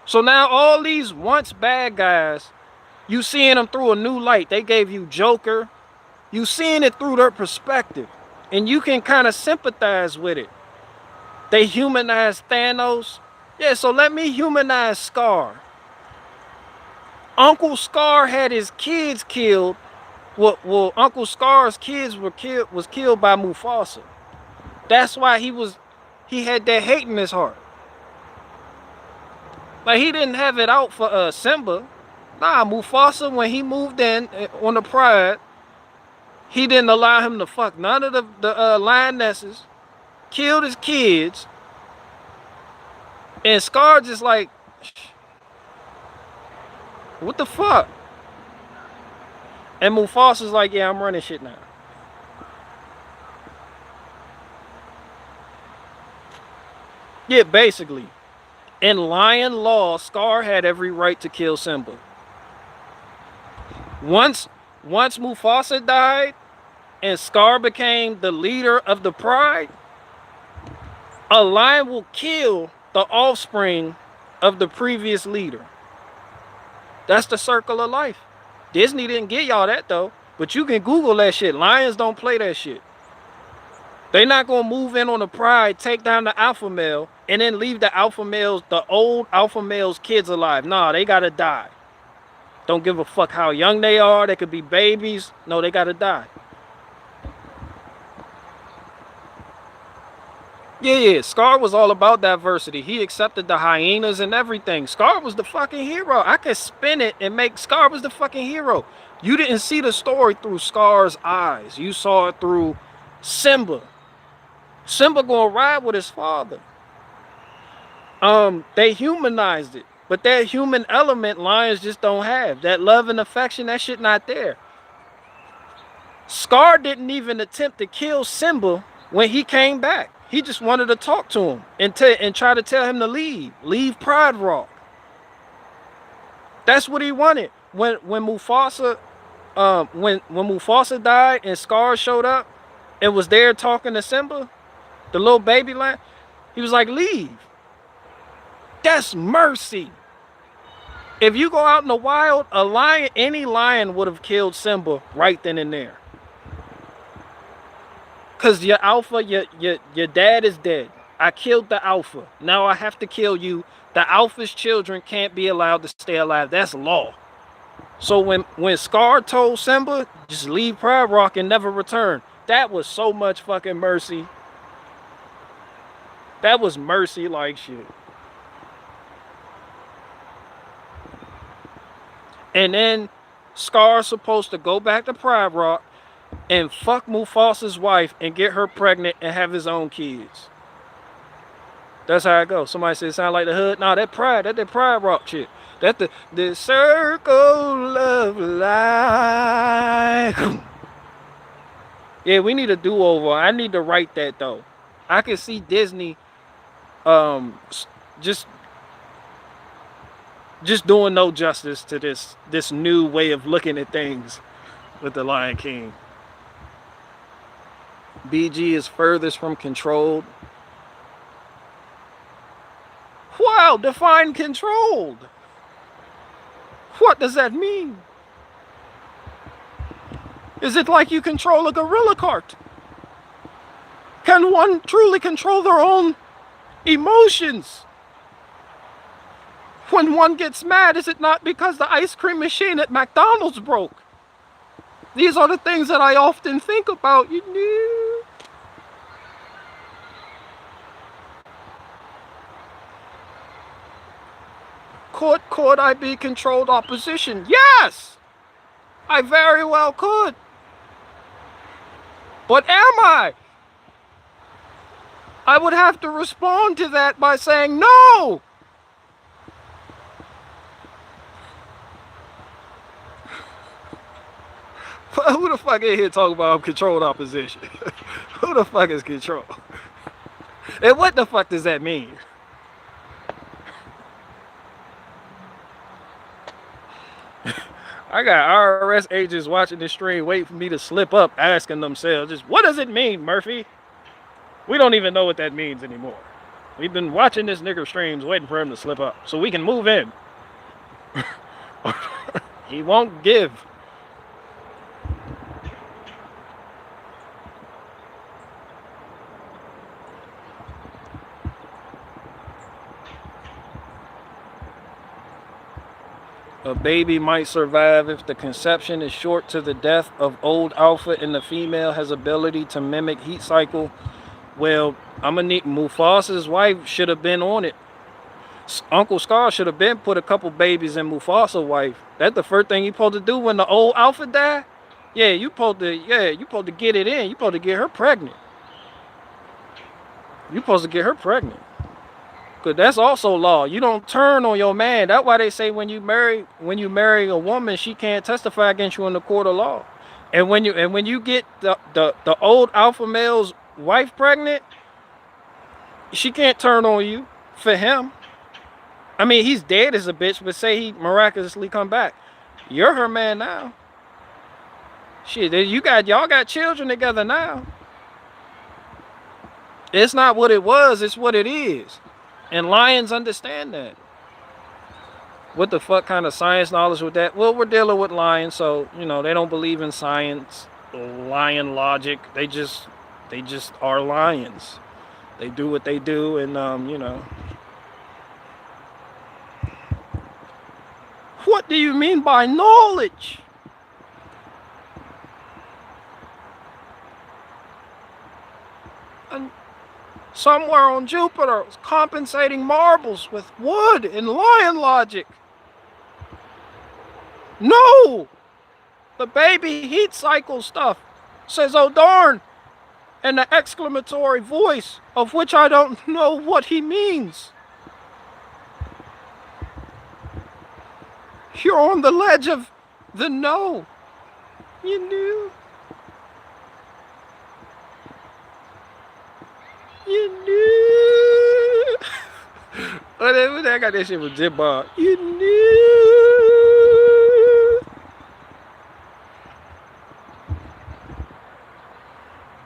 So now all these once bad guys, you seeing them through a new light. They gave you Joker. You seeing it through their perspective. And you can kind of sympathize with it. They humanized Thanos. Yeah, so let me humanize Scar. Uncle Scar had his kids killed. Well, Uncle Scar's kids was killed by Mufasa. That's why he had that hate in his heart. Like, he didn't have it out for Simba. Nah, Mufasa, when he moved in on the pride, he didn't allow him to fuck none of the lionesses, killed his kids, and Scar just like, what the fuck? And Mufasa's like, yeah, I'm running shit now. Yeah, basically. In lion law, Scar had every right to kill Simba. Once Mufasa died and Scar became the leader of the pride, a lion will kill the offspring of the previous leader. That's the circle of life. Disney didn't get y'all that though, but you can Google that shit. Lions don't play that shit. They not gonna move in on the pride, take down the alpha male, and then leave the alpha males, the old alpha males' kids alive. Nah, they gotta die. Don't give a fuck how young they are. They could be babies. No, they gotta die. Yeah, Scar was all about diversity. He accepted the hyenas and everything. Scar was the fucking hero. I could spin it and make Scar was the fucking hero. You didn't see the story through Scar's eyes. You saw it through Simba. Simba gonna ride with his father. They humanized it. But that human element lions just don't have. That love and affection, that shit not there. Scar didn't even attempt to kill Simba when he came back. He just wanted to talk to him and try to tell him to leave. Leave Pride Rock. That's what he wanted. When Mufasa died and Scar showed up and was there talking to Simba, the little baby lion, he was like, leave. That's mercy. If you go out in the wild, a lion, any lion would have killed Simba right then and there. Cause your alpha, your dad is dead. I killed the alpha. Now I have to kill you. The alpha's children can't be allowed to stay alive. That's law. So when Scar told Simba, just leave Pride Rock and never return, that was so much fucking mercy. That was mercy like shit. And then Scar's supposed to go back to Pride Rock and fuck Mufasa's wife and get her pregnant and have his own kids. That's how it goes. Somebody said it sound like the hood. Nah, that Pride Rock shit. That the circle of life. Yeah, we need a do-over. I need to write that though. I can see Disney just doing no justice to this new way of looking at things with the Lion King. BG is furthest from controlled. Wow, define controlled. What does that mean? Is it like you control a gorilla cart? Can one truly control their own emotions? When one gets mad, is it not because the ice cream machine at McDonald's broke? These are the things that I often think about, you know. Could I be controlled opposition? Yes! I very well could. But am I? I would have to respond to that by saying no! Who the fuck in here talking about controlled opposition? Who the fuck is control? And what the fuck does that mean? I got IRS agents watching this stream waiting for me to slip up, asking themselves, just what does it mean, Murphy? We don't even know what that means anymore. We've been watching this nigger streams waiting for him to slip up so we can move in. He won't give. A baby might survive if the conception is short to the death of old alpha and the female has ability to mimic heat cycle. Well, I'm gonna need Mufasa's wife should have been on it. Uncle Scar should have been put a couple babies in Mufasa's wife. That's the first thing you supposed to do when the old alpha die. Yeah, you supposed to get it in. You supposed to get her pregnant. You supposed to get her pregnant. Cause that's also law. You don't turn on your man. That's why they say when you marry a woman, she can't testify against you in the court of law. And when you get the old alpha male's wife pregnant, she can't turn on you for him. I mean, he's dead as a bitch, but say he miraculously come back. You're her man now. Shit, y'all got children together now. It's not what it was, it's what it is. And lions understand that. What the fuck kind of science knowledge with that? Well, we're dealing with lions, so, you know, they don't believe in science, lion logic. They just are lions. They do what they do, and, you know. What do you mean by knowledge? And somewhere on Jupiter was compensating marbles with wood and lion logic. No! The baby heat cycle stuff, says oh darn, and the exclamatory voice of which I don't know what he means. You're on the ledge of the no. You knew. You knew. I got that shit from Jim Bob. You knew.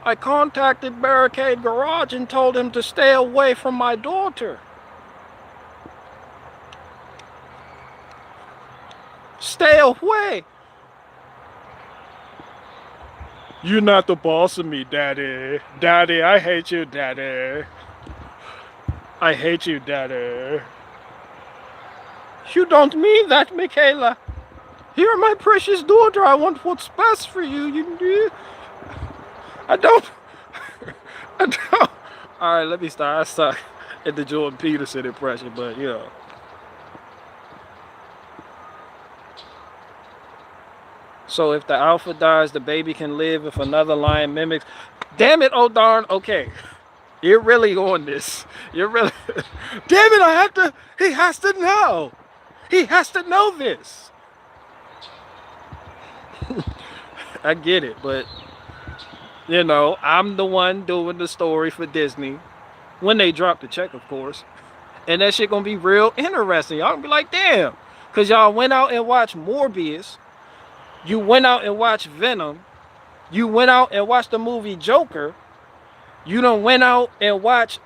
I contacted Barricade Garage and told him to stay away from my daughter. Stay away. You're not the boss of me, Daddy. Daddy, I hate you, Daddy. I hate you, Daddy. You don't mean that, Michaela. You're my precious daughter. I want what's best for you. I don't. I don't. All right, let me start. I suck at the Jordan Peterson impression, but you know. So if the alpha dies, the baby can live if another lion mimics. Damn it, oh darn. Okay. You're really on this. You're really. Damn it, I have to. He has to know. He has to know this. I get it, but you know, I'm the one doing the story for Disney. When they drop the check, of course. And that shit gonna be real interesting. Y'all gonna be like, damn. Cause y'all went out and watched Morbius. You went out and watched Venom. You went out and watched the movie Joker. You done went out and watched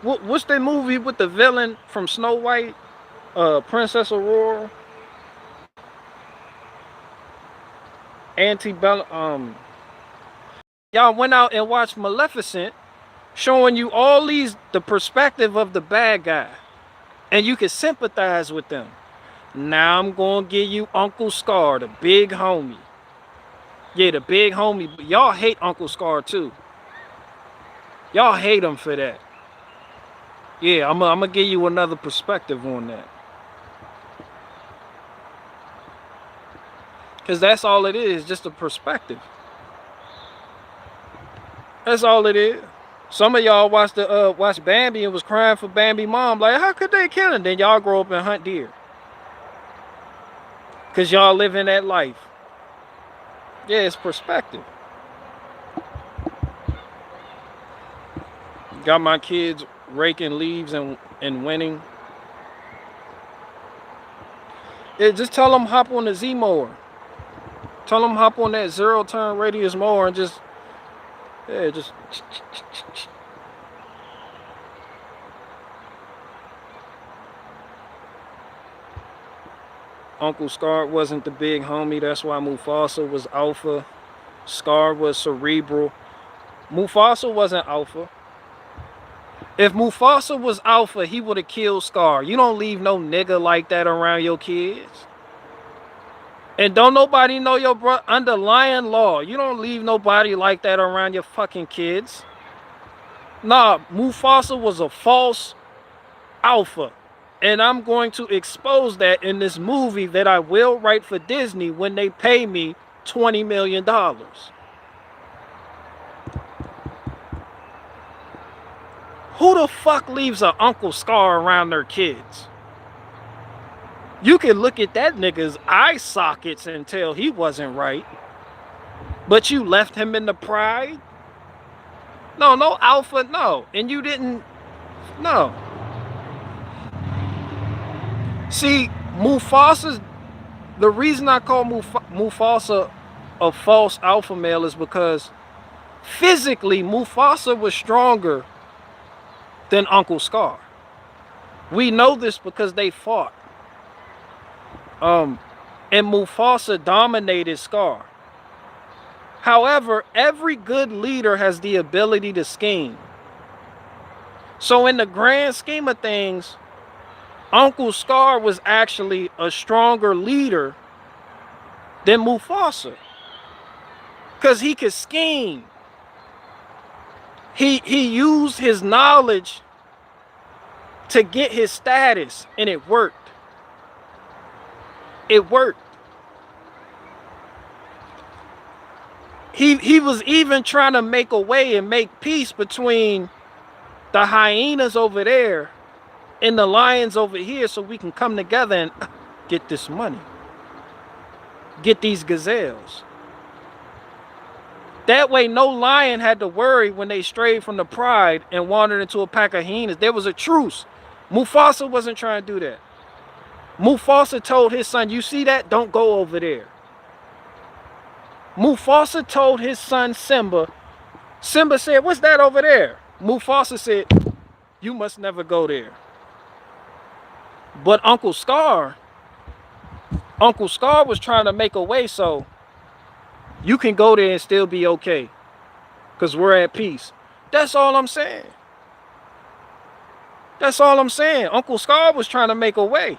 what's the movie with the villain from Snow White? Princess Aurora. Antebellum. Y'all went out and watched Maleficent, showing you all the perspective of the bad guy. And you can sympathize with them. Now I'm going to give you Uncle Scar, the big homie. Yeah, the big homie. Y'all hate Uncle Scar too. Y'all hate him for that. Yeah, I'm going to give you another perspective on that. Because that's all it is, just a perspective. That's all it is. Some of y'all watched Bambi and was crying for Bambi mom. Like, how could they kill him? Then y'all grow up and hunt deer. Because y'all live in that life. Yeah, it's perspective. Got my kids raking leaves and winning. Yeah, just tell them hop on the Z mower. Tell them hop on that 0-turn radius mower and just, yeah, just. Uncle Scar wasn't the big homie. That's why Mufasa was alpha. Scar was cerebral. Mufasa wasn't alpha. If Mufasa was alpha, he would have killed Scar. You don't leave no nigga like that around your kids. And don't nobody know your underlying law. You don't leave nobody like that around your fucking kids. Nah, Mufasa was a false alpha. And I'm going to expose that in this movie that I will write for Disney when they pay me $20 million. Who the fuck leaves an Uncle Scar around their kids? You can look at that nigga's eye sockets and tell he wasn't right. But you left him in the pride? No alpha, no. And you didn't, no. See, Mufasa's, the reason I call Mufasa a false alpha male is because physically Mufasa was stronger than Uncle Scar. We know this because they fought. And Mufasa dominated Scar. However, every good leader has the ability to scheme. So in the grand scheme of things, Uncle Scar was actually a stronger leader than Mufasa. Because he could scheme. He used his knowledge to get his status, and it worked. It worked. He was even trying to make a way and make peace between the hyenas over there and the lions over here so we can come together and get this money. Get these gazelles. That way no lion had to worry when they strayed from the pride and wandered into a pack of hyenas. There was a truce. Mufasa wasn't trying to do that. Mufasa told his son, you see that? Don't go over there. Mufasa told his son Simba. Simba said, what's that over there? Mufasa said, you must never go there. But Uncle Scar was trying to make a way so you can go there and still be okay. Because we're at peace. That's all I'm saying. That's all I'm saying. Uncle Scar was trying to make a way.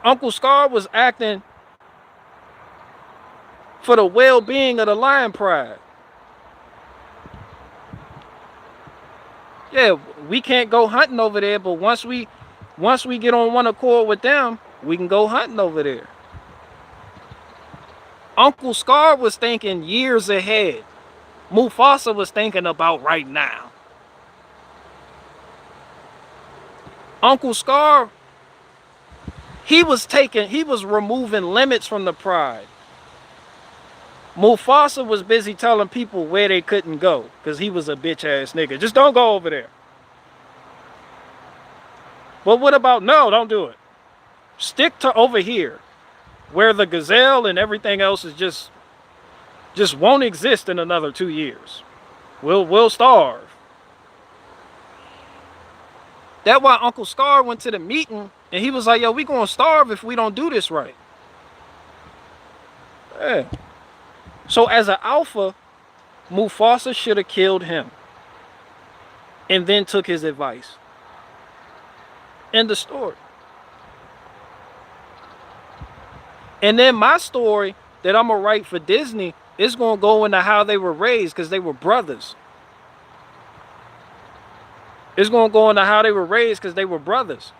Uncle Scar was acting for the well-being of the lion pride. Yeah, we can't go hunting over there, but once we get on one accord with them, we can go hunting over there. Uncle Scar was thinking years ahead. Mufasa was thinking about right now. Uncle Scar, he was removing limits from the pride. Mufasa was busy telling people where they couldn't go because he was a bitch ass nigga. Just don't go over there. But what about, no, don't do it. Stick to over here where the gazelle and everything else is just won't exist in another 2 years. We'll starve. That's why Uncle Scar went to the meeting and he was like, yo, we gonna starve if we don't do this right. Yeah. So as an alpha, Mufasa should have killed him and then took his advice. End of story. And then my story that I'm gonna write for Disney is gonna go into how they were raised because they were brothers. It's gonna go into how they were raised because they were brothers.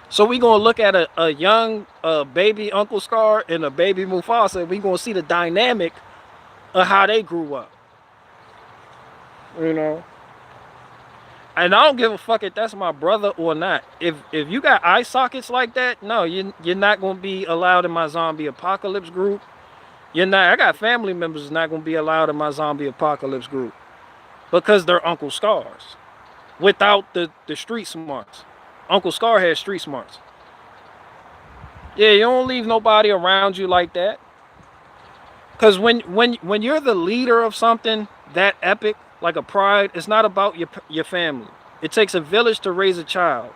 So we gonna look at a young baby Uncle Scar and a baby Mufasa, and we gonna see the dynamic of how they grew up. You know? And I don't give a fuck if that's my brother or not. If you got eye sockets like that, no, you're not gonna be allowed in my zombie apocalypse group. You're not. I got family members that's not gonna be allowed in my zombie apocalypse group because they're Uncle Scars without the street smarts. Uncle Scar has street smarts. Yeah, you don't leave nobody around you like that. Because when you're the leader of something that epic, like a pride, it's not about your family. It takes a village to raise a child.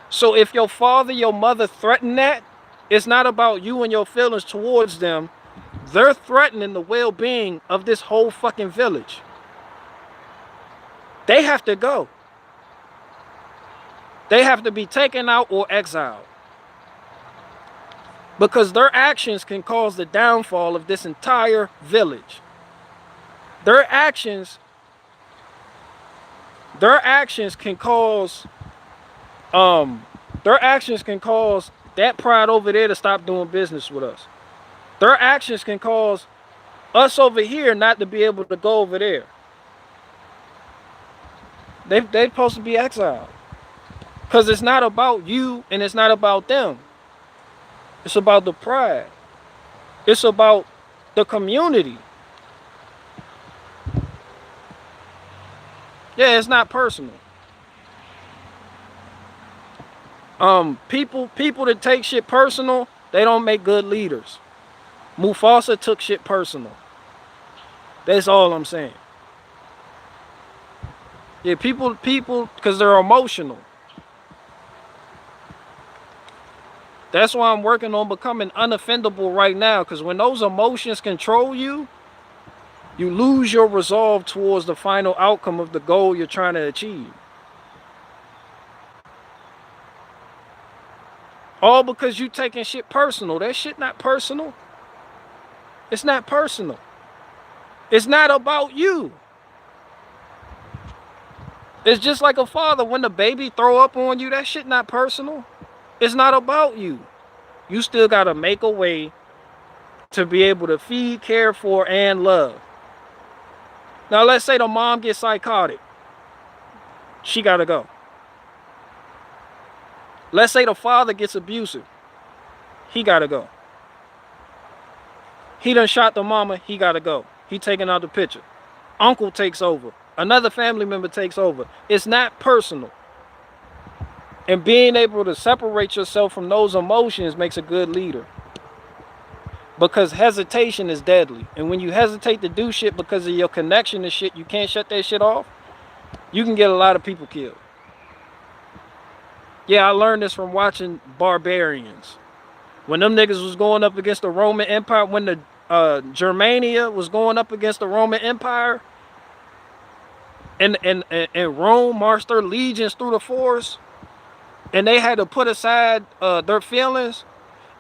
So if your father, your mother threaten that, it's not about you and your feelings towards them. They're threatening the well-being of this whole fucking village. They have to go. They have to be taken out or exiled. Because their actions can cause the downfall of this entire village. Their actions can cause that pride over there to stop doing business with us. Their actions can cause us over here not to be able to go over there. They're supposed to be exiled. Because it's not about you and it's not about them. It's about the pride. It's about the community. Yeah, it's not personal. People that take shit personal, they don't make good leaders. Mufasa took shit personal. That's all I'm saying. Yeah, people, because they're emotional. That's why I'm working on becoming unoffendable right now. Because when those emotions control you, you lose your resolve towards the final outcome of the goal you're trying to achieve. All because you taking shit personal. That shit not personal. It's not personal. It's not about you. It's just like a father. When the baby throw up on you, that shit not personal. It's not about you. You still got to make a way to be able to feed, care for, and love. Now, let's say the mom gets psychotic. She got to go. Let's say the father gets abusive. He got to go. He done shot the mama. He got to go. He taking out the picture. Uncle takes over. Another family member takes over. It's not personal. And being able to separate yourself from those emotions makes a good leader. Because hesitation is deadly. And when you hesitate to do shit because of your connection to shit, you can't shut that shit off, you can get a lot of people killed. Yeah, I learned this from watching Barbarians. When them niggas was going up against the Roman Empire, when the Germania was going up against the Roman Empire, And Rome marched their legions through the forest, and they had to put aside their feelings.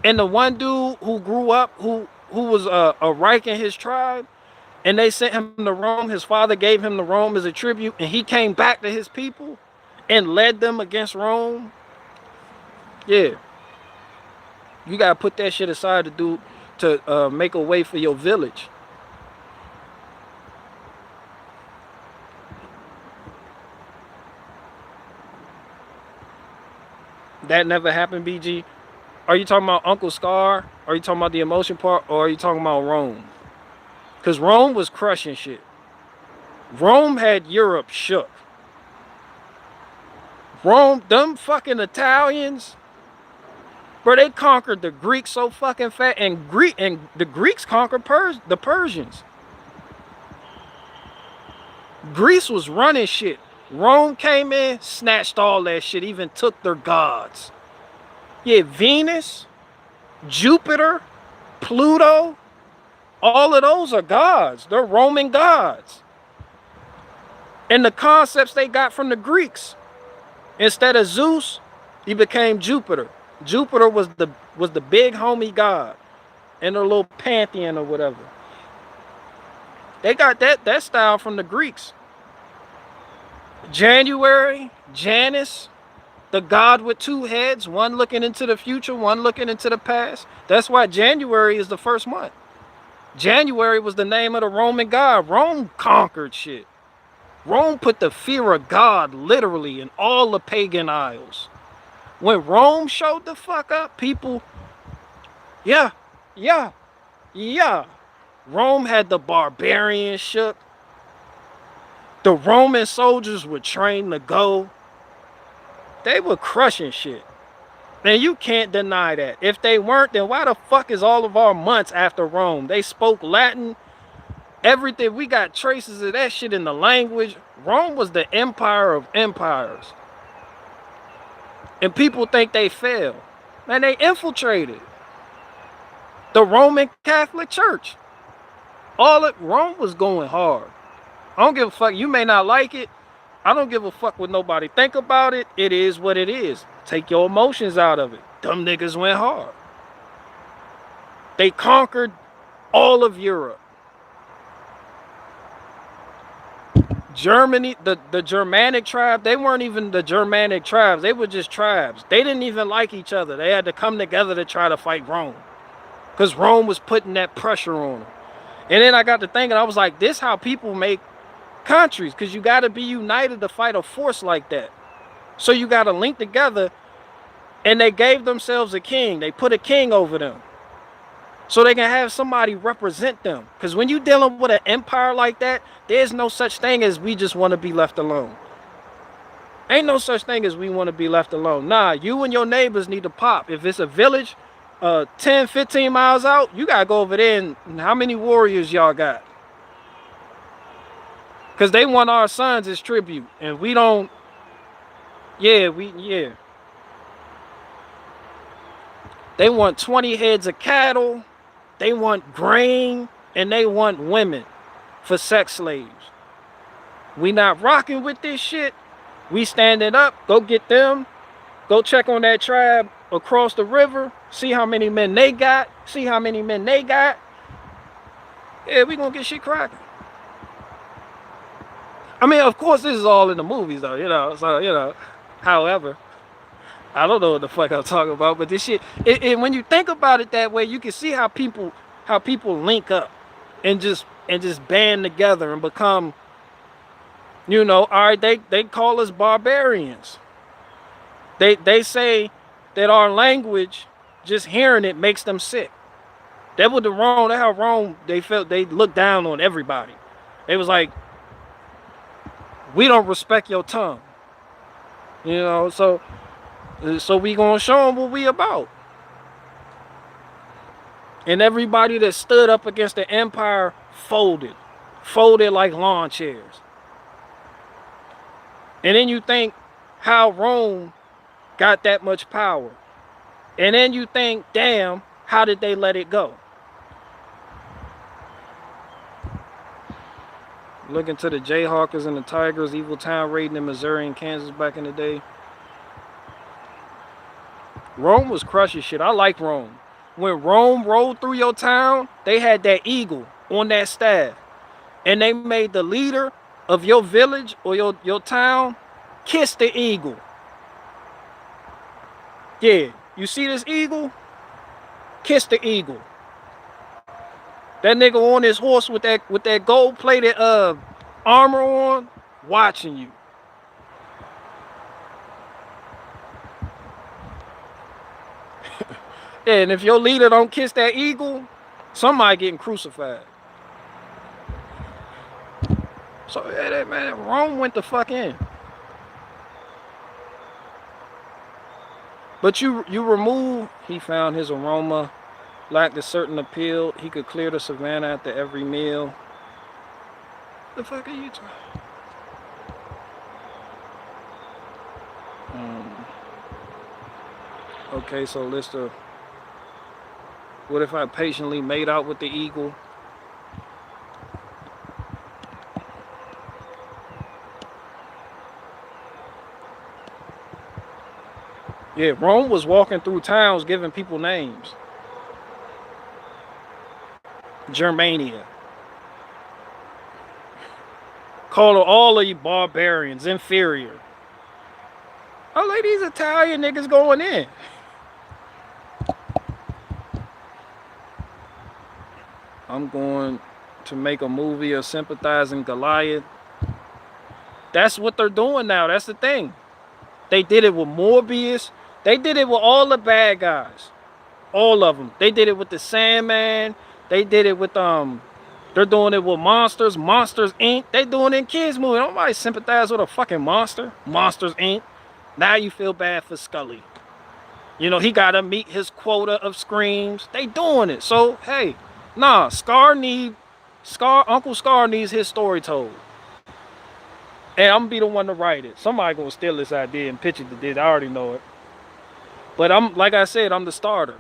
And the one dude who grew up, who was a Reich in his tribe, and they sent him to Rome. His father gave him to Rome as a tribute, and he came back to his people and led them against Rome. Yeah, you gotta put that shit aside to make a way for your village. That never happened, BG. Are you talking about Uncle Scar? Are you talking about the emotion part? Or are you talking about Rome? Because Rome was crushing shit. Rome had Europe shook. Rome, them fucking Italians, bro, they conquered the Greeks so fucking fast. And the Greeks conquered the Persians. Greece was running shit. Rome came in, snatched all that shit, even took their gods. Yeah, Venus, Jupiter, Pluto, all of those are gods. They're Roman gods. And the concepts they got from the Greeks. Instead of Zeus, he became Jupiter. Jupiter was the big homie god in their little pantheon or whatever. They got that style from the Greeks. January, Janus, the god with two heads, one looking into the future, one looking into the past. That's why January is the first month. January was the name of the Roman god. Rome conquered shit. Rome put the fear of God literally in all the pagan isles. When Rome showed the fuck up, people, yeah. Rome had the barbarians shook. The Roman soldiers were trained to go. They were crushing shit. And you can't deny that. If they weren't, then why the fuck is all of our months after Rome? They spoke Latin. Everything, we got traces of that shit in the language. Rome was the empire of empires. And people think they failed. Man, they infiltrated the Roman Catholic Church. Rome was going hard. I don't give a fuck. You may not like it. I don't give a fuck what nobody think about it. It is what it is. Take your emotions out of it. Them niggas went hard. They conquered all of Europe. Germany, the Germanic tribe, they weren't even the Germanic tribes. They were just tribes. They didn't even like each other. They had to come together to try to fight Rome. Because Rome was putting that pressure on them. And then I got to thinking, I was like, this how people make countries. Because you got to be united to fight a force like that. So you got to link together. And they gave themselves a king. They put a king over them. So they can have somebody represent them. Because when you're dealing with an empire like that, there's no such thing as we just want to be left alone. Ain't no such thing as we want to be left alone. Nah, you and your neighbors need to pop. If it's a village 10, 15 miles out, you got to go over there and how many warriors y'all got? Because they want our sons as tribute. And we don't. Yeah. They want 20 heads of cattle. They want grain, and they want women for sex slaves. We not rocking with this shit. We standing up. Go get them. Go check on that tribe across the river. See how many men they got. Yeah, we gonna get shit cracking. I mean, of course, this is all in the movies, though, So, however, I don't know what the fuck I'm talking about, but this shit, when you think about it that way, you can see how people link up and just band together and become, all right, they call us barbarians. They say that our language, just hearing it makes them sick. That's how Rome, they felt they looked down on everybody. They was like, we don't respect your tongue. So we gonna show them what we about. And everybody that stood up against the empire folded like lawn chairs. And then you think how Rome got that much power. And then you think, damn, how did they let it go? Look into the Jayhawkers and the Tigers, evil town raiding in Missouri and Kansas back in the day. Rome was crushing shit. I like Rome. When Rome rolled through your town, they had that eagle on that staff. And they made the leader of your village or your town kiss the eagle. Yeah, you see this eagle? Kiss the eagle. That nigga on his horse with that gold-plated armor on, watching you. Yeah, and if your leader don't kiss that eagle, somebody getting crucified. So yeah, that man, Rome went the fuck in. But you remove, he found his aroma lacked a certain appeal. He could clear the savannah after every meal. The fuck are you talking? Okay, so list of. What if I patiently made out with the eagle? Yeah, Rome was walking through towns giving people names. Germania. Call all of you barbarians inferior. Oh, like these Italian niggas going in. I'm going to make a movie of sympathizing Goliath. That's what they're doing now. That's the thing. They did it with Morbius. They did it with all the bad guys. All of them. They did it with the Sandman. They did it with they're doing it with Monsters. Monsters Inc. They doing it in kids movie. Nobody sympathize with a fucking monster. Monsters Inc. Now you feel bad for Scully. You know, he gotta meet his quota of screams. They doing it. So hey, nah, Uncle Scar needs his story told. And I'm gonna be the one to write it. Somebody gonna steal this idea and pitch it to this. I already know it. But I'm, like I said, I'm the starter.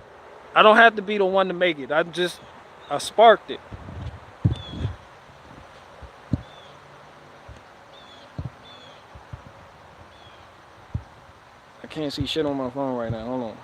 I don't have to be the one to make it. I sparked it. I can't see shit on my phone right now. Hold on.